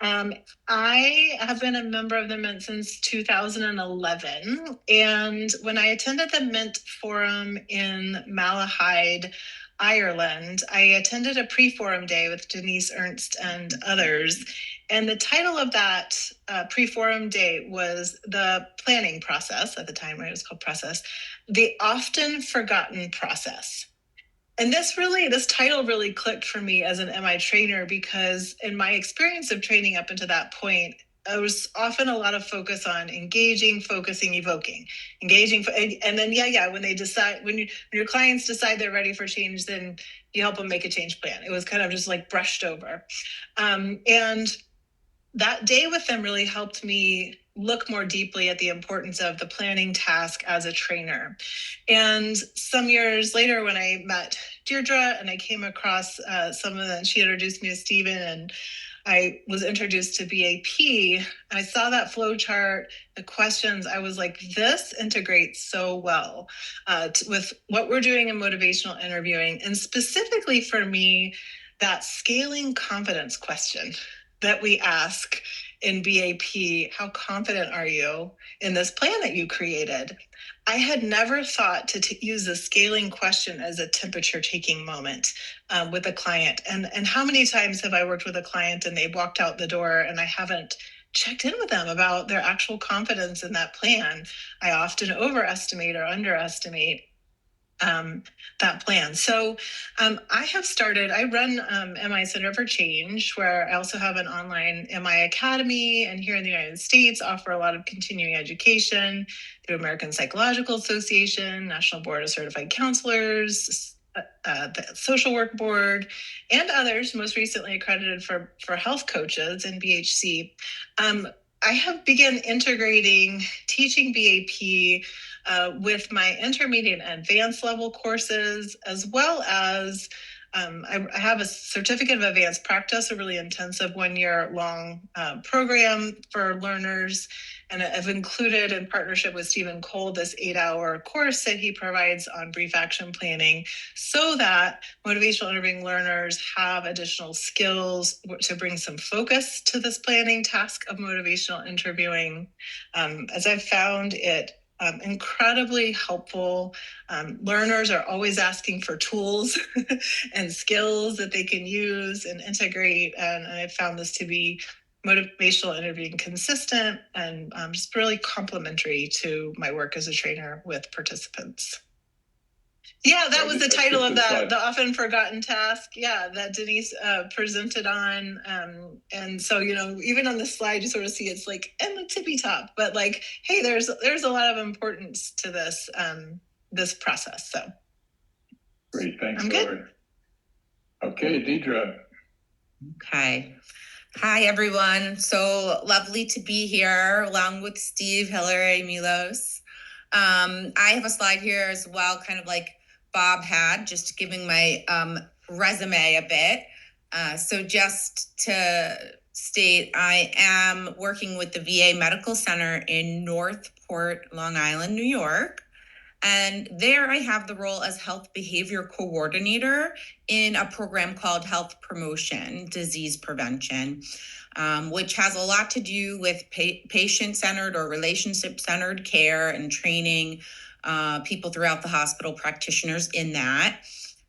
I have been a member of the Mint since 2011. And when I attended the Mint Forum in Malahide, Ireland, I attended a pre-forum day with Denise Ernst and others. And the title of that pre-forum day was The Planning Process, at the time, right? It was called Process, the Often Forgotten Process. And this title really clicked for me as an MI trainer, because in my experience of training up until that point, there was often a lot of focus on engaging, focusing, evoking, engaging. And then, when they decide, when your clients decide they're ready for change, then you help them make a change plan. It was kind of just like brushed over. And that day with them really helped me look more deeply at the importance of the planning task as a trainer. And some years later, when I met Deirdre and I came across some of that, she introduced me to Stephen, and I was introduced to BAP. I saw that flow chart, the questions. I was like, this integrates so well with what we're doing in motivational interviewing. And specifically for me, that scaling confidence question that we ask in BAP, how confident are you in this plan that you created? I had never thought to use the scaling question as a temperature taking moment with a client. And how many times have I worked with a client and they walked out the door and I haven't checked in with them about their actual confidence in that plan? I often overestimate or underestimate that plan. So I run MI Center for Change, where I also have an online MI Academy, and here in the United States offer a lot of continuing education through American Psychological Association, National Board of Certified Counselors, the Social Work Board, and others, most recently accredited for health coaches in BHC. I have begun integrating teaching BAP with my intermediate and advanced level courses, as well as I have a certificate of advanced practice, a really intensive 1-year long program for learners. And I've included, in partnership with Stephen Cole, this 8-hour course that he provides on brief action planning, so that motivational interviewing learners have additional skills to bring some focus to this planning task of motivational interviewing. As I've found it incredibly helpful. Learners are always asking for tools and skills that they can use and integrate. And I found this to be motivational interviewing consistent and just really complementary to my work as a trainer with participants. Yeah, that was the title of the often forgotten task. Yeah, that Denise presented on. And so, even on the slide, you sort of see it's like in the tippy top, but like, hey, there's a lot of importance to this this process. So great, thanks, I'm Laura. good. Okay, Deidre. Okay. Hi, everyone. So lovely to be here along with Steve, Hillary, Milos. I have a slide here as well, kind of like Bob had, just giving my resume a bit. So just to state, I am working with the VA Medical Center in Northport, Long Island, New York. And there I have the role as health behavior coordinator in a program called Health Promotion, Disease Prevention, which has a lot to do with patient-centered or relationship-centered care and training people throughout the hospital, practitioners in that.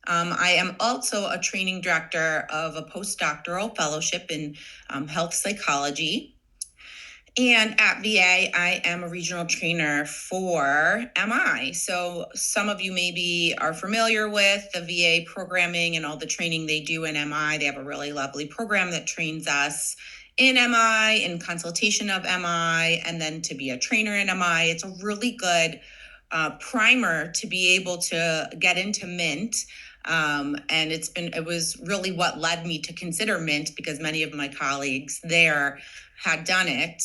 I am also a training director of a postdoctoral fellowship in health psychology. And at VA, I am a regional trainer for MI. So some of you maybe are familiar with the VA programming and all the training they do in MI. They have a really lovely program that trains us in MI, in consultation of MI, and then to be a trainer in MI. It's a really good primer to be able to get into Mint. And it was really what led me to consider Mint, because many of my colleagues there had done it.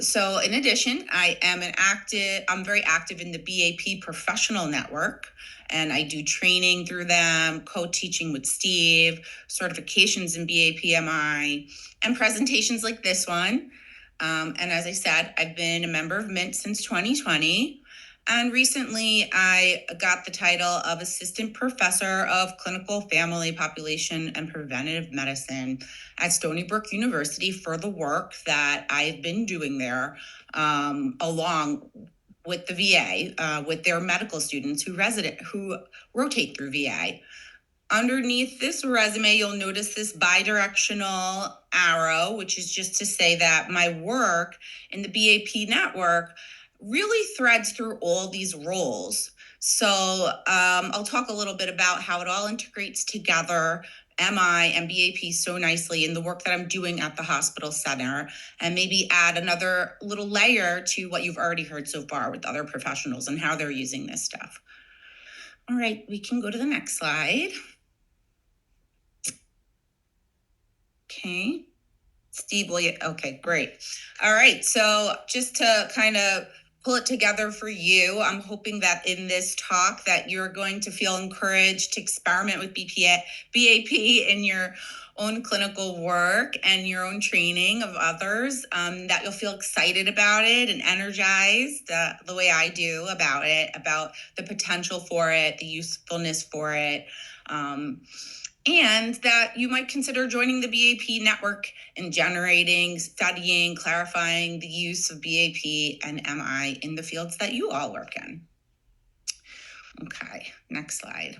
So in addition, I'm very active in the BAP professional network, and I do training through them, co-teaching with Steve, certifications in BAP MI, and presentations like this one. And as I said, I've been a member of Mint since 2020. And recently, I got the title of Assistant Professor of Clinical Family Population and Preventive Medicine at Stony Brook University for the work that I've been doing there, along with the VA, with their medical students who rotate through VA. Underneath this resume, you'll notice this bi-directional arrow, which is just to say that my work in the BAP network really threads through all these roles. So I'll talk a little bit about how it all integrates together, MI and BAP, so nicely in the work that I'm doing at the hospital center, and maybe add another little layer to what you've already heard so far with other professionals and how they're using this stuff. All right, we can go to the next slide. Okay. Steve, will you? Okay, great. All right. So just to kind of pull it together for you, I'm hoping that in this talk that you're going to feel encouraged to experiment with BAP in your own clinical work and your own training of others, that you'll feel excited about it and energized the way I do about it, about the potential for it, the usefulness for it. And that you might consider joining the BAP network and generating, studying, clarifying the use of BAP and MI in the fields that you all work in. Okay, next slide.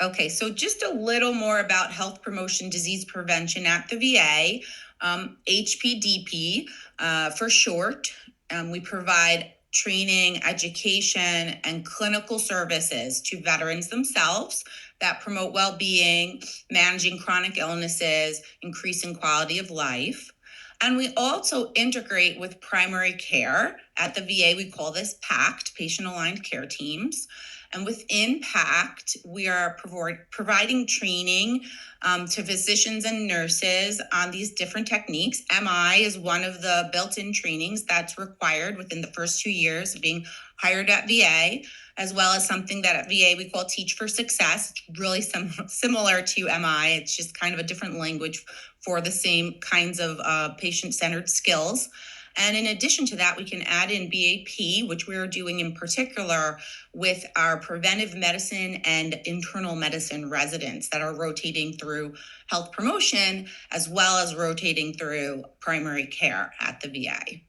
Okay, so just a little more about health promotion, disease prevention at the VA, HPDP for short. We provide training, education, and clinical services to veterans themselves that promote well-being, managing chronic illnesses, increasing quality of life. And we also integrate with primary care. At the VA, we call this PACT, Patient-Aligned Care Teams. And within PACT, we are providing training to physicians and nurses on these different techniques. MI is one of the built-in trainings that's required within the first 2 years of being hired at VA, as well as something that at VA we call Teach for Success. It's really similar to MI. It's just kind of a different language for the same kinds of patient-centered skills. And in addition to that, we can add in BAP, which we're doing in particular with our preventive medicine and internal medicine residents that are rotating through health promotion, as well as rotating through primary care at the VA.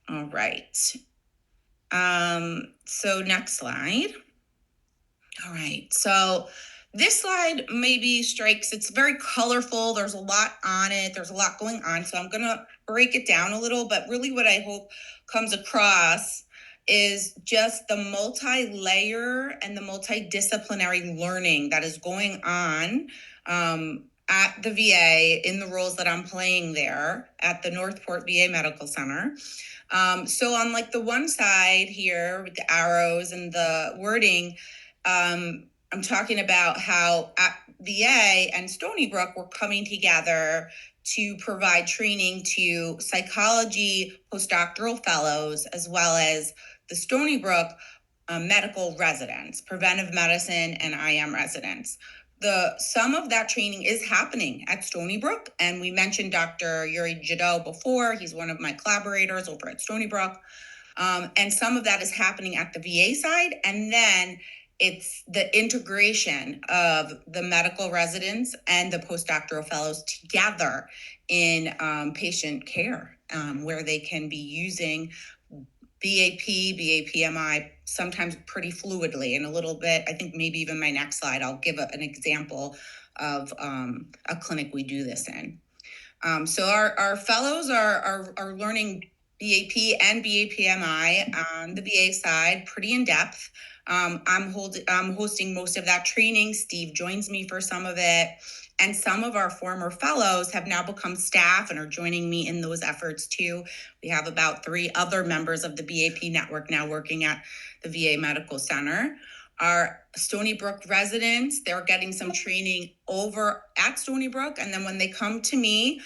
All right. So next slide. All right. So this slide maybe strikes, it's very colorful. There's a lot on it. There's a lot going on. So I'm going to break it down a little, but really what I hope comes across is just the multi-layer and the multidisciplinary learning that is going on at the VA in the roles that I'm playing there at the Northport VA Medical Center. So on like the one side here with the arrows and the wording, I'm talking about how at VA and Stony Brook were coming together to provide training to psychology postdoctoral fellows, as well as the Stony Brook medical residents, preventive medicine and IM residents. Some of that training is happening at Stony Brook, and we mentioned Dr. Yuri Jadot before. He's one of my collaborators over at Stony Brook. And some of that is happening at the VA side, and then it's the integration of the medical residents and the postdoctoral fellows together in patient care, where they can be using BAP, BAPMI, sometimes pretty fluidly. And a little bit, I think maybe even my next slide, I'll give an example of a clinic we do this in. So our fellows are learning BAP and BAPMI on the VA side, pretty in depth. I'm hosting most of that training. Steve joins me for some of it. And some of our former fellows have now become staff and are joining me in those efforts too. We have about 3 other members of the BAP network now working at the VA Medical Center. Our Stony Brook residents, they're getting some training over at Stony Brook. And then when they come to me,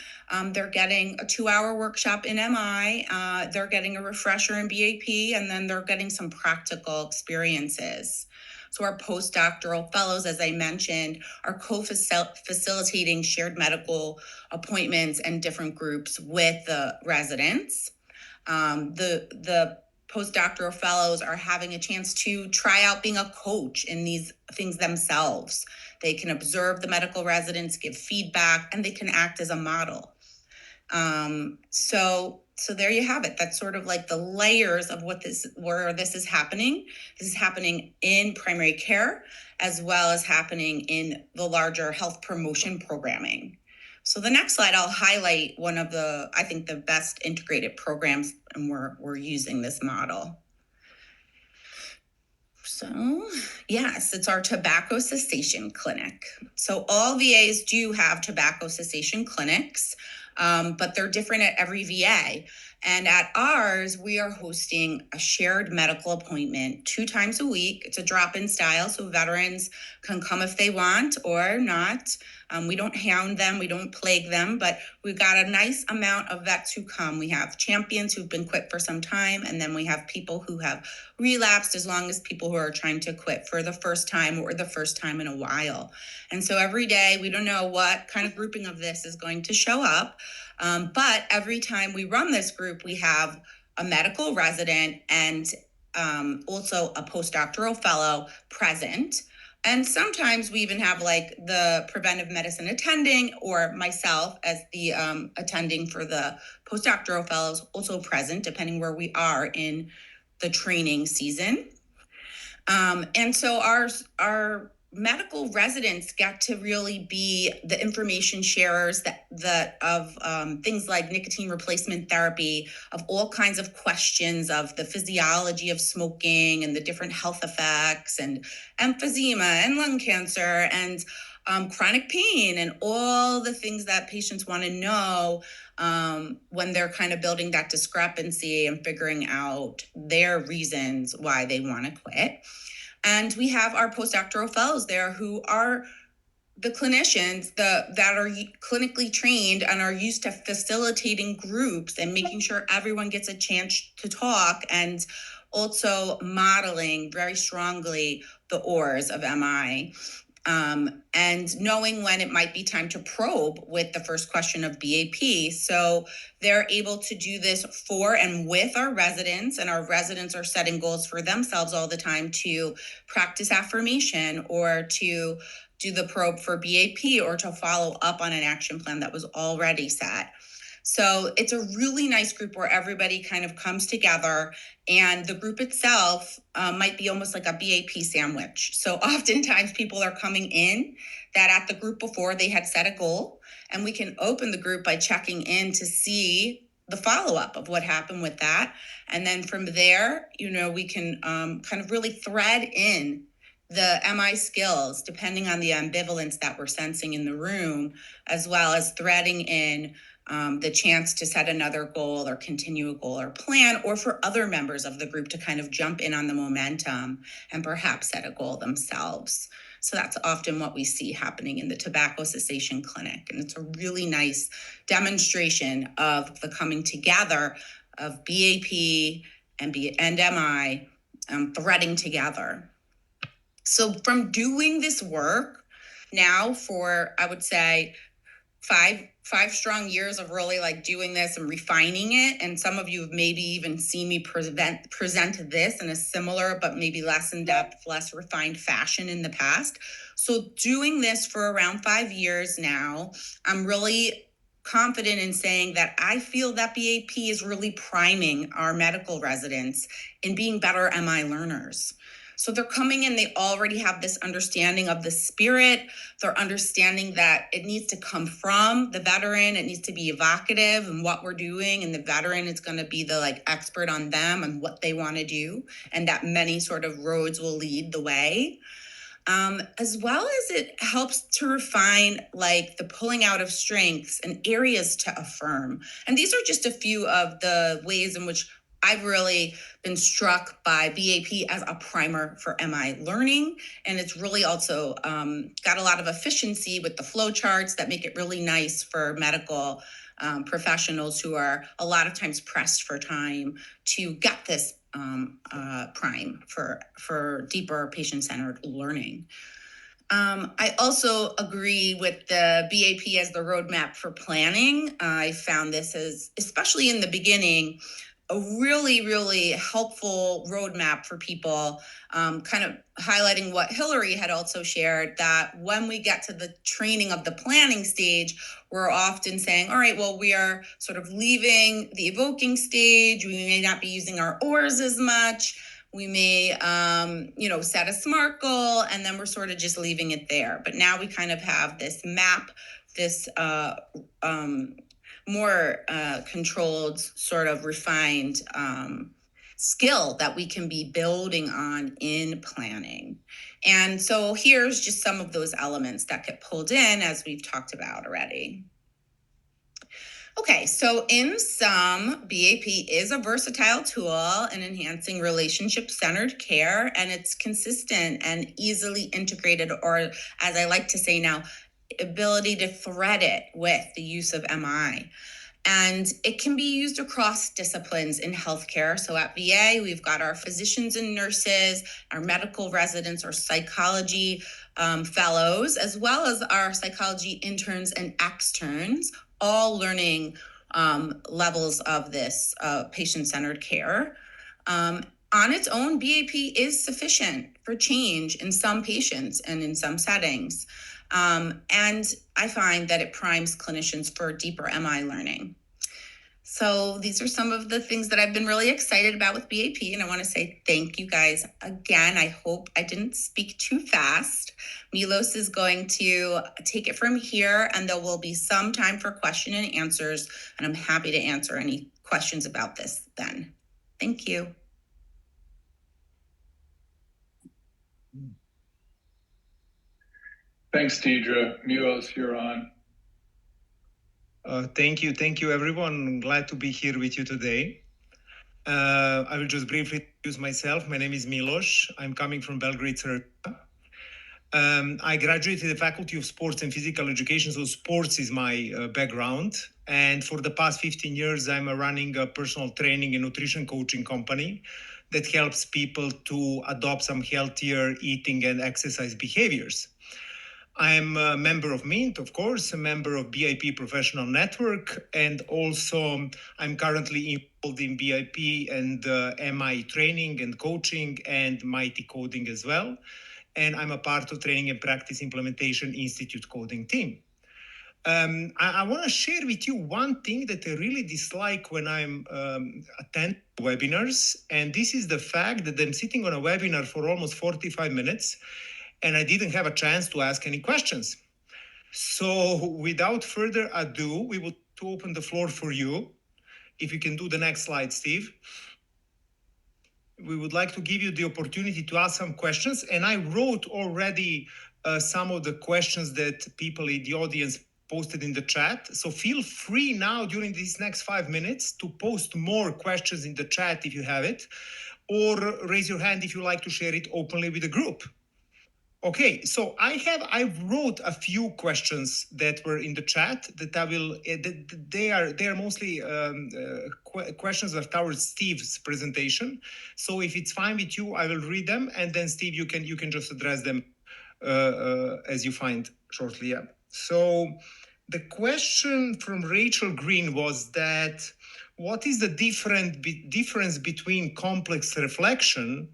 they're getting a 2-hour workshop in MI, they're getting a refresher in BAP, and then they're getting some practical experiences. So our postdoctoral fellows, as I mentioned, are co-facilitating shared medical appointments and different groups with the residents. The postdoctoral fellows are having a chance to try out being a coach in these things themselves. They can observe the medical residents, give feedback, and they can act as a model. So there you have it. That's sort of like the layers of where this is happening. This is happening in primary care, as well as happening in the larger health promotion programming. So the next slide, I'll highlight one of I think the best integrated programs, and we're using this model. So yes, it's our tobacco cessation clinic. So all VAs do have tobacco cessation clinics, but they're different at every VA. And at ours, we are hosting a shared medical appointment 2 times a week. It's a drop-in style, so veterans can come if they want or not. We don't hound them, we don't plague them, but we've got a nice amount of vets who come. We have champions who've been quit for some time, and then we have people who have relapsed, as long as people who are trying to quit for the first time or the first time in a while. And so every day, we don't know what kind of grouping of this is going to show up, but every time we run this group, we have a medical resident and also a postdoctoral fellow present. And sometimes we even have like the preventive medicine attending, or myself as the attending for the postdoctoral fellows also present, depending where we are in the training season. And so our medical residents get to really be the information sharers that of things like nicotine replacement therapy, of all kinds of questions of the physiology of smoking and the different health effects, and emphysema and lung cancer and chronic pain, and all the things that patients want to know when they're kind of building that discrepancy and figuring out their reasons why they want to quit. And we have our postdoctoral fellows there who are the clinicians that are clinically trained and are used to facilitating groups and making sure everyone gets a chance to talk, and also modeling very strongly the ORs of MI. And knowing when it might be time to probe with the first question of BAP. So they're able to do this for and with our residents, and our residents are setting goals for themselves all the time to practice affirmation, or to do the probe for BAP, or to follow up on an action plan that was already set. So it's a really nice group where everybody kind of comes together, and the group itself might be almost like a BAP sandwich. So oftentimes people are coming in that at the group before they had set a goal, and we can open the group by checking in to see the follow-up of what happened with that. And then from there, we can kind of really thread in the MI skills, depending on the ambivalence that we're sensing in the room, as well as threading in the chance to set another goal or continue a goal or plan, or for other members of the group to kind of jump in on the momentum and perhaps set a goal themselves. So that's often what we see happening in the tobacco cessation clinic. And it's a really nice demonstration of the coming together of BAP and MI threading together. So from doing this work now for, I would say, five strong years of really like doing this and refining it. And some of you have maybe even seen me present this in a similar, but maybe less in depth, less refined fashion in the past. So doing this for around 5 years now, I'm really confident in saying that I feel that BAP is really priming our medical residents in being better MI learners. So they're coming in, they already have this understanding of the spirit. They're understanding that it needs to come from the veteran. It needs to be evocative in what we're doing. And the veteran is going to be the like expert on them and what they want to do. And that many sort of roads will lead the way. As well as it helps to refine like the pulling out of strengths and areas to affirm. And these are just a few of the ways in which I've really been struck by BAP as a primer for MI learning. And it's really also got a lot of efficiency with the flow charts that make it really nice for medical professionals who are a lot of times pressed for time to get this prime for deeper patient-centered learning. I also agree with the BAP as the roadmap for planning. I found this as, especially in the beginning, a really, really helpful roadmap for people, kind of highlighting what Hillary had also shared, that when we get to the training of the planning stage, we're often saying, all right, well, we are sort of leaving the evoking stage. We may not be using our oars as much. We may, set a SMART goal, and then we're sort of just leaving it there. But now we kind of have this map, this more controlled, sort of refined skill that we can be building on in planning. And so here's just some of those elements that get pulled in, as we've talked about already. Okay, so in sum, BAP is a versatile tool in enhancing relationship-centered care, and it's consistent and easily integrated, or as I like to say now, ability to thread it with the use of MI. And it can be used across disciplines in healthcare. So at VA, we've got our physicians and nurses, our medical residents, our psychology fellows, as well as our psychology interns and externs, all learning levels of this patient-centered care. On its own, BAP is sufficient for change in some patients and in some settings. And I find that it primes clinicians for deeper MI learning. So these are some of the things that I've been really excited about with BAP, and I want to say thank you guys again. I hope I didn't speak too fast. Milos is going to take it from here, and there will be some time for question and answers, and I'm happy to answer any questions about this then. Thank you. Thanks, Deidre. Milos, you're on. Thank you, everyone. I'm glad to be here with you today. I will just briefly introduce myself. My name is Milos. I'm coming from Belgrade, Serbia. I graduated the Faculty of Sports and Physical Education, so sports is my background. And for the past 15 years, I'm running a personal training and nutrition coaching company that helps people to adopt some healthier eating and exercise behaviors. I'm a member of MINT, of course, a member of BIP Professional Network, and also I'm currently involved in BIP and MI training and coaching and Mighty coding as well. And I'm a part of Training and Practice Implementation Institute coding team. I want to share with you one thing that I really dislike when I'm attending webinars, and this is the fact that I'm sitting on a webinar for almost 45 minutes, and I didn't have a chance to ask any questions. So without further ado, we will open the floor for you. If you can do the next slide, Steve. We would like to give you the opportunity to ask some questions. And I wrote already some of the questions that people in the audience posted in the chat. So feel free now during these next 5 minutes to post more questions in the chat if you have it, or raise your hand if you like to share it openly with the group. Okay, so I wrote a few questions that were in the chat that I will. They are mostly questions that towards Steve's presentation. So if it's fine with you, I will read them, and then Steve, you can just address them as you find shortly. Yeah. So the question from Rachel Green was that what is the difference between complex reflection?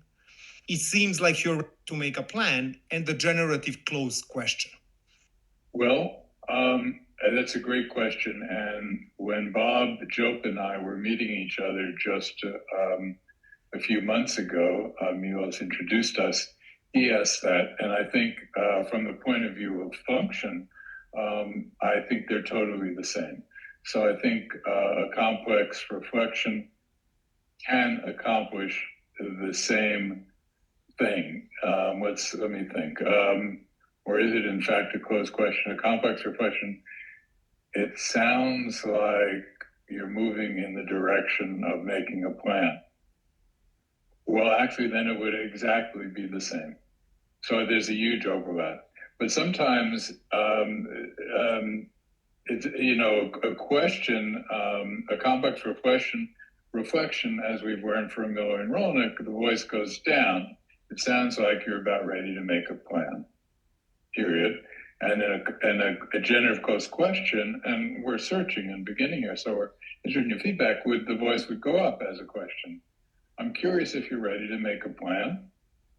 It seems like you're to make a plan, and the generative close question. Well, that's a great question. And when Bob Jope and I were meeting each other just a few months ago, Milos introduced us. He asked that, and I think from the point of view of function, I think they're totally the same. So I think a complex reflection can accomplish the same thing. Let me think. Or is it in fact a closed question? A complex reflection, it sounds like you're moving in the direction of making a plan. Well, actually, then it would exactly be the same. So there's a huge overlap. But sometimes it's, a question, a complex reflection, as we've learned from Miller and Rolnick, the voice goes down. It sounds like you're about ready to make a plan, period. and a generative closed question, and we're searching and beginning here. So we're interested in your feedback. The voice would go up as a question. I'm curious if you're ready to make a plan,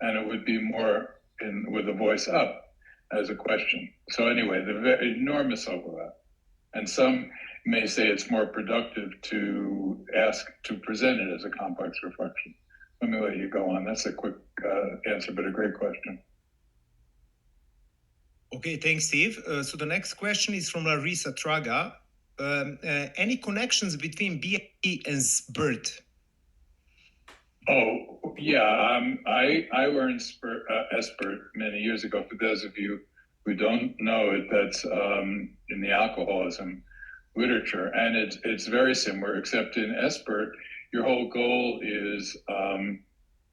and it would be more with the voice up as a question. So anyway, the enormous overlap. And some may say it's more productive to present it as a complex reflection. Let me let you go on. That's a quick answer, but a great question. Okay, thanks, Steve. So the next question is from Larissa Traga. Any connections between BAP and SBIRT? Oh, yeah. I learned SBIRT many years ago. For those of you who don't know it, that's in the alcoholism literature. And it's very similar, except in SBIRT, your whole goal is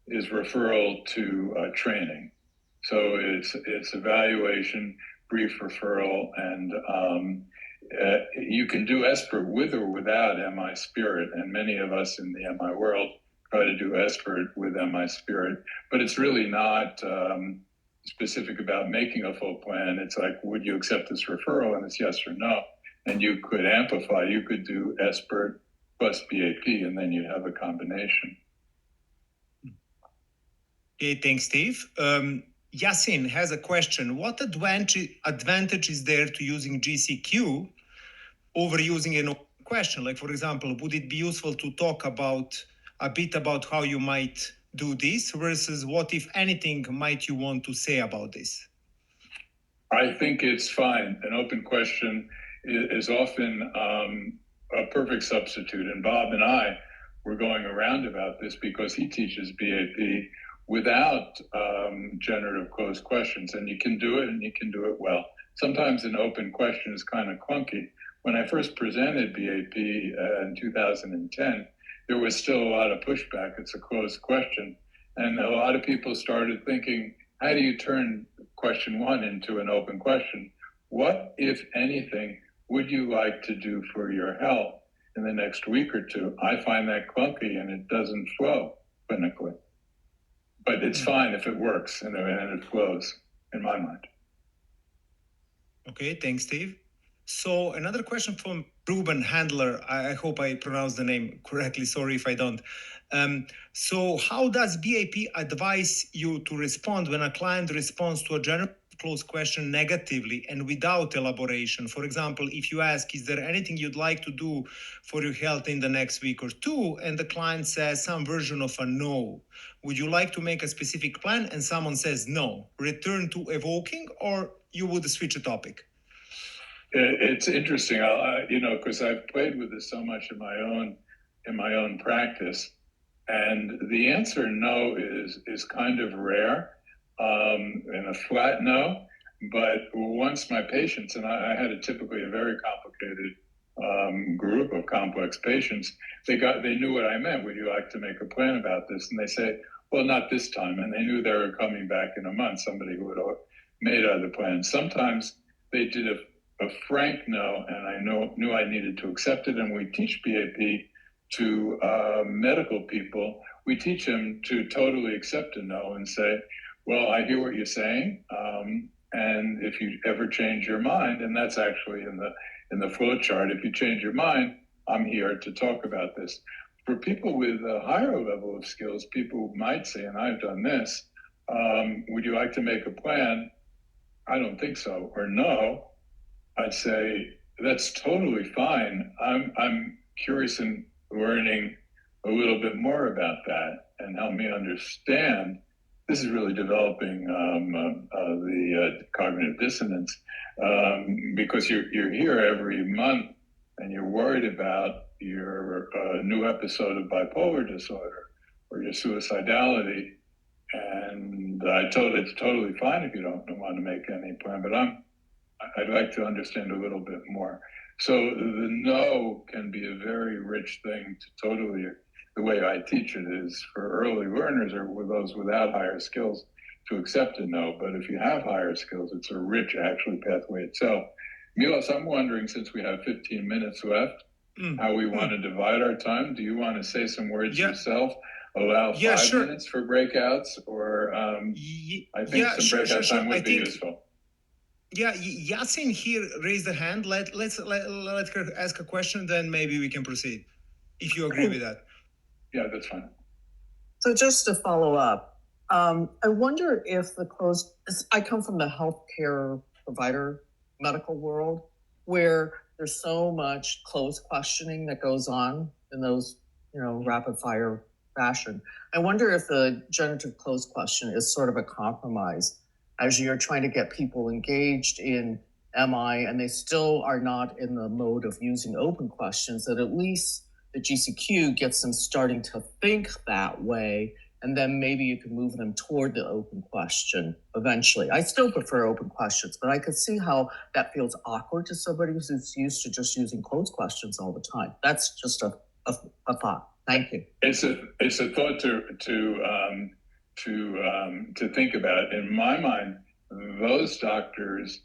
referral to training. So it's evaluation, brief referral, and you can do SBIRT with or without MI Spirit. And many of us in the MI world try to do SBIRT with MI Spirit, but it's really not specific about making a full plan. It's like, would you accept this referral? And it's yes or no. And you could amplify. You could do SBIRT plus BAP, and then you'd have a combination. Okay, thanks, Steve. Yasin has a question. What advantage is there to using GCQ over using an open question? Like, for example, would it be useful to talk a bit about how you might do this versus what, if anything, might you want to say about this? I think it's fine. An open question is often a perfect substitute. And Bob and I were going around about this because he teaches BAP without generative closed questions. And you can do it, and you can do it well. Sometimes an open question is kind of clunky. When I first presented BAP in 2010, there was still a lot of pushback. It's a closed question. And a lot of people started thinking, how do you turn question one into an open question? What, if anything, would you like to do for your health in the next week or two? I find that clunky and it doesn't flow clinically. But it's fine if it works and it flows, in my mind. Okay, thanks, Steve. So another question from Ruben Handler. I hope I pronounced the name correctly. Sorry if I don't. So how does BAP advise you to respond when a client responds to a general closed question negatively and without elaboration? For example, if you ask, is there anything you'd like to do for your health in the next week or two? And the client says some version of a no. Would you like to make a specific plan? And someone says no. Return to evoking, or you would switch a topic? It's interesting, because I've played with this so much in my own practice, and the answer no is kind of rare, and a flat no. But once my patients, and I had typically a very complicated group of complex patients, they knew what I meant. Would you like to make a plan about this? And they say, well, not this time. And they knew they were coming back in a month. Somebody who had made other plans. Sometimes they did a frank no, and I knew I needed to accept it. And we teach BAP to medical people. We teach them to totally accept a no and say, well, I hear what you're saying, and if you ever change your mind, and that's actually in the flow chart, if you change your mind, I'm here to talk about this. For people with a higher level of skills, people might say, and I've done this, would you like to make a plan? I don't think so, or no. I'd say that's totally fine. I'm curious in learning a little bit more about that and help me understand. This is really developing the cognitive dissonance because you're here every month and you're worried about your new episode of bipolar disorder or your suicidality. And it's totally fine if you don't want to make any plan, but I'd like to understand a little bit more. So the no can be a very rich thing to totally, the way I teach it is for early learners or with those without higher skills to accept a no. But if you have higher skills, it's a rich actually pathway itself. Milos, I'm wondering, since we have 15 minutes left, how we want to divide our time. Do you want to say some words yourself? Allow 5 minutes for breakouts, or I think some breakout time would be useful. Yeah, Yasin here raised a hand. Let her ask a question, then maybe we can proceed, if you agree with that. Yeah, that's fine. So just to follow up, I wonder if I come from the healthcare provider medical world where there's so much closed questioning that goes on in those, rapid fire fashion. I wonder if the generative closed question is sort of a compromise as you're trying to get people engaged in MI and they still are not in the mode of using open questions, that at least the GCQ gets them starting to think that way, and then maybe you can move them toward the open question eventually. I still prefer open questions, but I could see how that feels awkward to somebody who's used to just using closed questions all the time. That's just a thought. Thank you. It's a thought to think about. In my mind, those doctors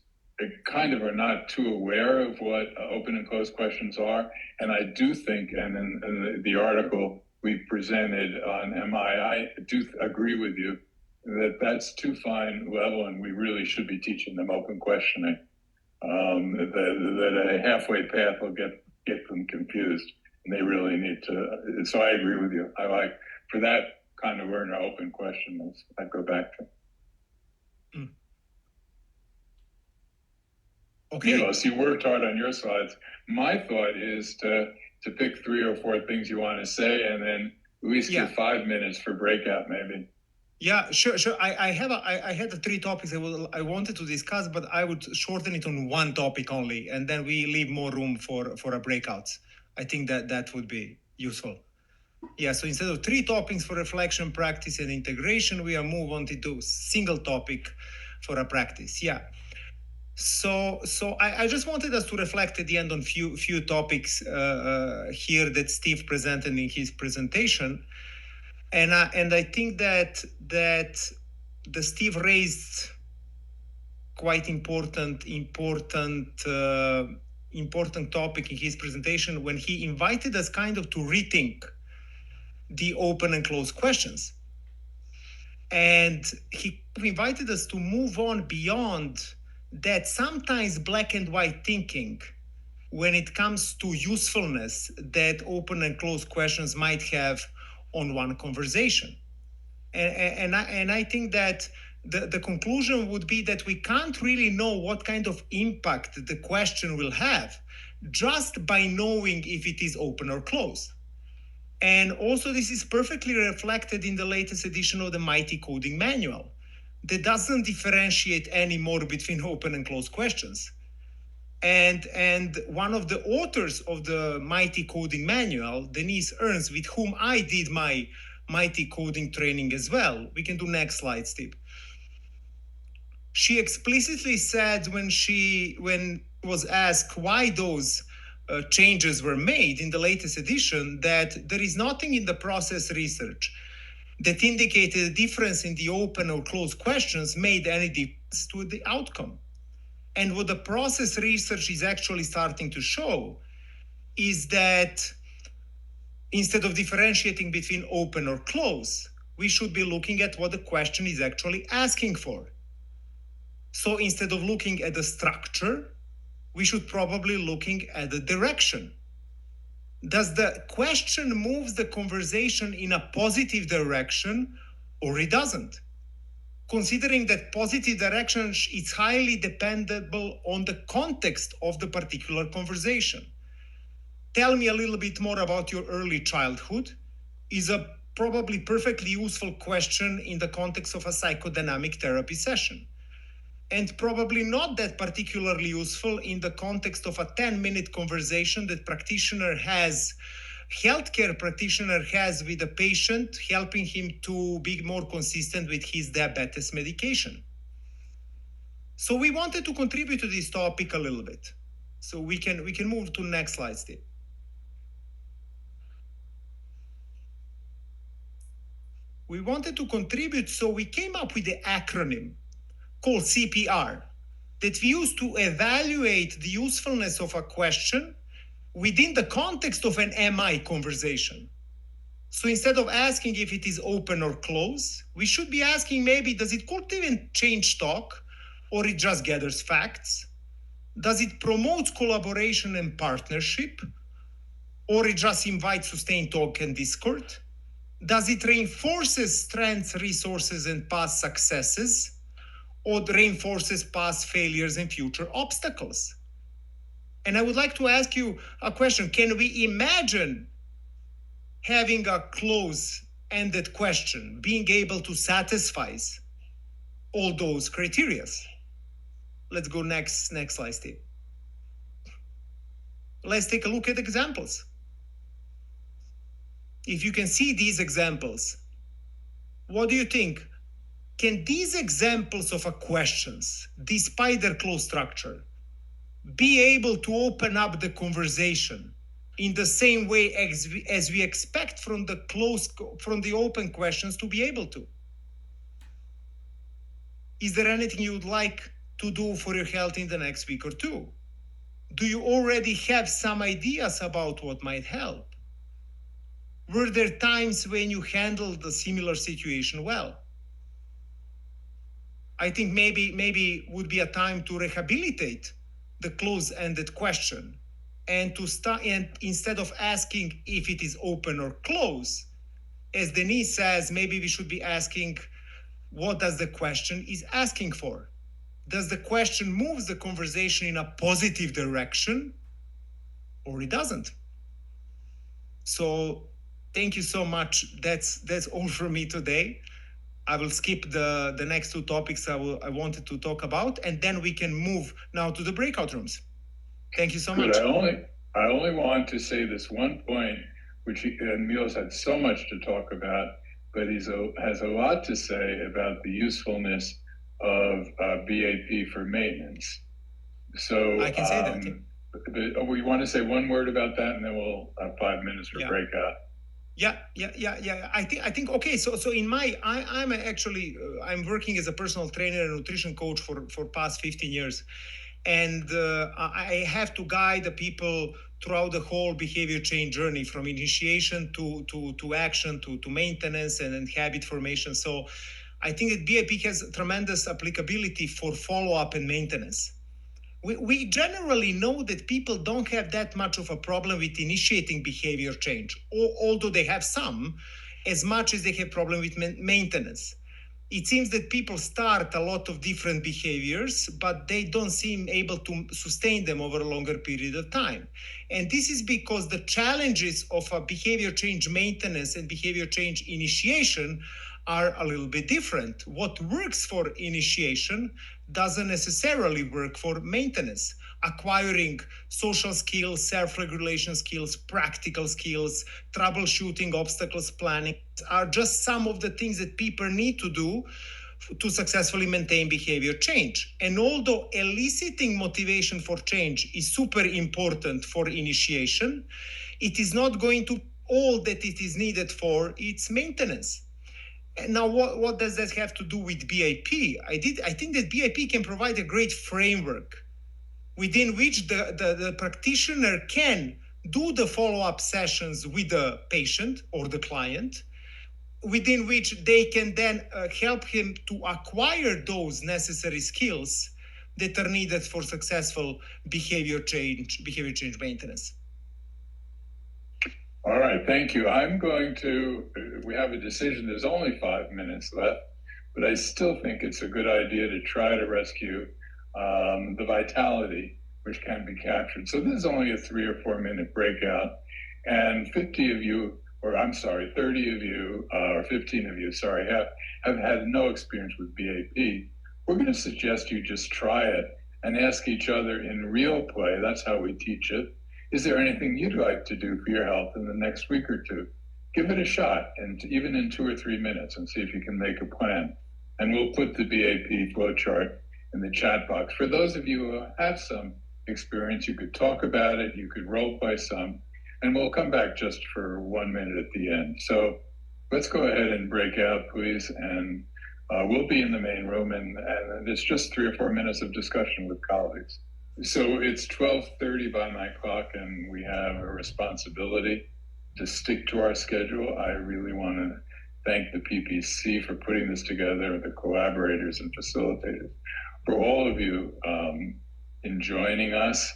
kind of are not too aware of what open and closed questions are. And I do think, and in the article we presented on MI, I do agree with you that that's too fine level, and we really should be teaching them open questioning. That a halfway path will get them confused, and they really need to. So I agree with you. I like for that kind of learner open question. I go back to. Okay. You worked hard on your slides. My thought is to pick 3 or 4 things you want to say, and then at least give 5 minutes for breakout, maybe. Yeah, sure. I had the 3 topics I wanted to discuss, but I would shorten it on 1 topic only, and then we leave more room for a breakouts. I think that would be useful. Yeah, so instead of 3 topics for reflection, practice, and integration, we are move on to single topic for a practice. Yeah. So I just wanted us to reflect at the end on few topics here that Steve presented in his presentation, and I think that the Steve raised quite important topic in his presentation when he invited us kind of to rethink the open and closed questions. And he invited us to move on beyond that sometimes black and white thinking when it comes to usefulness that open and closed questions might have on one conversation. And I think that the conclusion would be that we can't really know what kind of impact the question will have just by knowing if it is open or closed. And also this is perfectly reflected in the latest edition of the Mighty Coding Manual that doesn't differentiate anymore between open and closed questions. And one of the authors of the Mighty Coding Manual, Denise Ernst, with whom I did my Mighty Coding training as well. We can do next slide, Steve. She explicitly said when was asked why those changes were made in the latest edition that there is nothing in the process research that indicated a difference in the open or closed questions made any difference to the outcome. And what the process research is actually starting to show is that instead of differentiating between open or closed, we should be looking at what the question is actually asking for. So instead of looking at the structure, we should probably looking at the direction. Does the question move the conversation in a positive direction or it doesn't? Considering that positive direction is highly dependable on the context of the particular conversation. Tell me a little bit more about your early childhood is a probably perfectly useful question in the context of a psychodynamic therapy session. And probably not that particularly useful in the context of a 10-minute conversation that healthcare practitioner has with a patient, helping him to be more consistent with his diabetes medication. So we wanted to contribute to this topic a little bit. So we can move to the next slide, Steve. We wanted to contribute, so we came up with the acronym called CPR that we use to evaluate the usefulness of a question within the context of an MI conversation. So instead of asking if it is open or closed, we should be asking maybe, does it could even change talk? or it just gathers facts? Does it promote collaboration and partnership, or it just invites sustained talk and discord? Does it reinforces strengths, resources, and past successes, or reinforces past failures and future obstacles? And I would like to ask you a question. Can we imagine having a close-ended question, being able to satisfy all those criteria? Let's go next slide, Steve. Let's take a look at examples. If you can see these examples, what do you think? Can these examples of questions, despite their close structure, be able to open up the conversation in the same way as we expect from the open questions to be able to? Is there anything you would like to do for your health in the next week or two? Do you already have some ideas about what might help? Were there times when you handled the similar situation well? I think maybe would be a time to rehabilitate the close-ended question and to start, and instead of asking if it is open or closed, as Denise says, maybe we should be asking, what does the question is asking for? Does the question move the conversation in a positive direction, or it doesn't? So thank you so much. That's all from me today. I will skip the next two topics I wanted to talk about, and then we can move now to the breakout rooms. Thank you so much. I only want to say this one point, which Milos had so much to talk about, but he has a lot to say about the usefulness of BAP for maintenance. So I can say that. But we want to say one word about that, and then we'll have 5 minutes for breakout. Yeah. I think okay. So in I'm actually I'm working as a personal trainer and nutrition coach for past 15 years, and I have to guide the people throughout the whole behavior change journey, from initiation to action to maintenance and habit formation. So I think that BAP has tremendous applicability for follow-up and maintenance. We generally know that people don't have that much of a problem with initiating behavior change, although they have some, as much as they have problem with maintenance. It seems that people start a lot of different behaviors, but they don't seem able to sustain them over a longer period of time. And this is because the challenges of a behavior change maintenance and behavior change initiation are a little bit different. What works for initiation doesn't necessarily work for maintenance. Acquiring social skills, self-regulation skills, practical skills, troubleshooting, obstacles planning are just some of the things that people need to do to successfully maintain behavior change. And although eliciting motivation for change is super important for initiation, it is not going to all that it is needed for its maintenance. Now, what does that have to do with BAP? I think that BAP can provide a great framework within which the practitioner can do the follow-up sessions with the patient or the client, within which they can then help him to acquire those necessary skills that are needed for successful behavior change maintenance. All right, thank you. We have a decision, there's only 5 minutes left, but I still think it's a good idea to try to rescue the vitality which can be captured. So this is only a 3 or 4 minute breakout, and 30 of you, or 15 of you, have had no experience with BAP. We're going to suggest you just try it and ask each other in real play. That's how we teach it. Is there anything you'd like to do for your health in the next week or two? Give it a shot, and even in 2 or 3 minutes, and see if you can make a plan. And we'll put the BAP flowchart in the chat box. For those of you who have some experience, you could talk about it, you could role play some, and we'll come back just for 1 minute at the end. So let's go ahead and break out, please, and we'll be in the main room, and it's just 3 or 4 minutes of discussion with colleagues. So it's 12:30 by my clock, and we have a responsibility to stick to our schedule. I really want to thank the PPC for putting this together, the collaborators and facilitators. for all of you in joining us.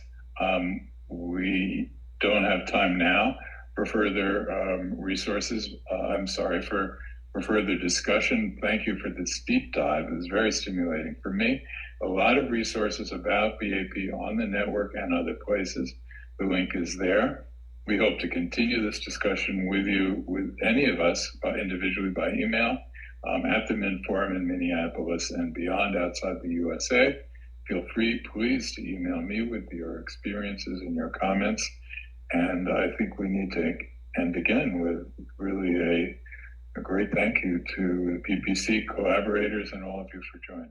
We don't have time now for further resources. I'm sorry for further discussion. Thank you for this deep dive. It was very stimulating for me. A lot of resources about BAP on the network and other places. The link is there. We hope to continue this discussion with you, with any of us, individually by email, at the Min Forum in Minneapolis and beyond outside the USA. Feel free, please, to email me with your experiences and your comments. And I think we need to end again with really a great thank you to the PPC collaborators and all of you for joining.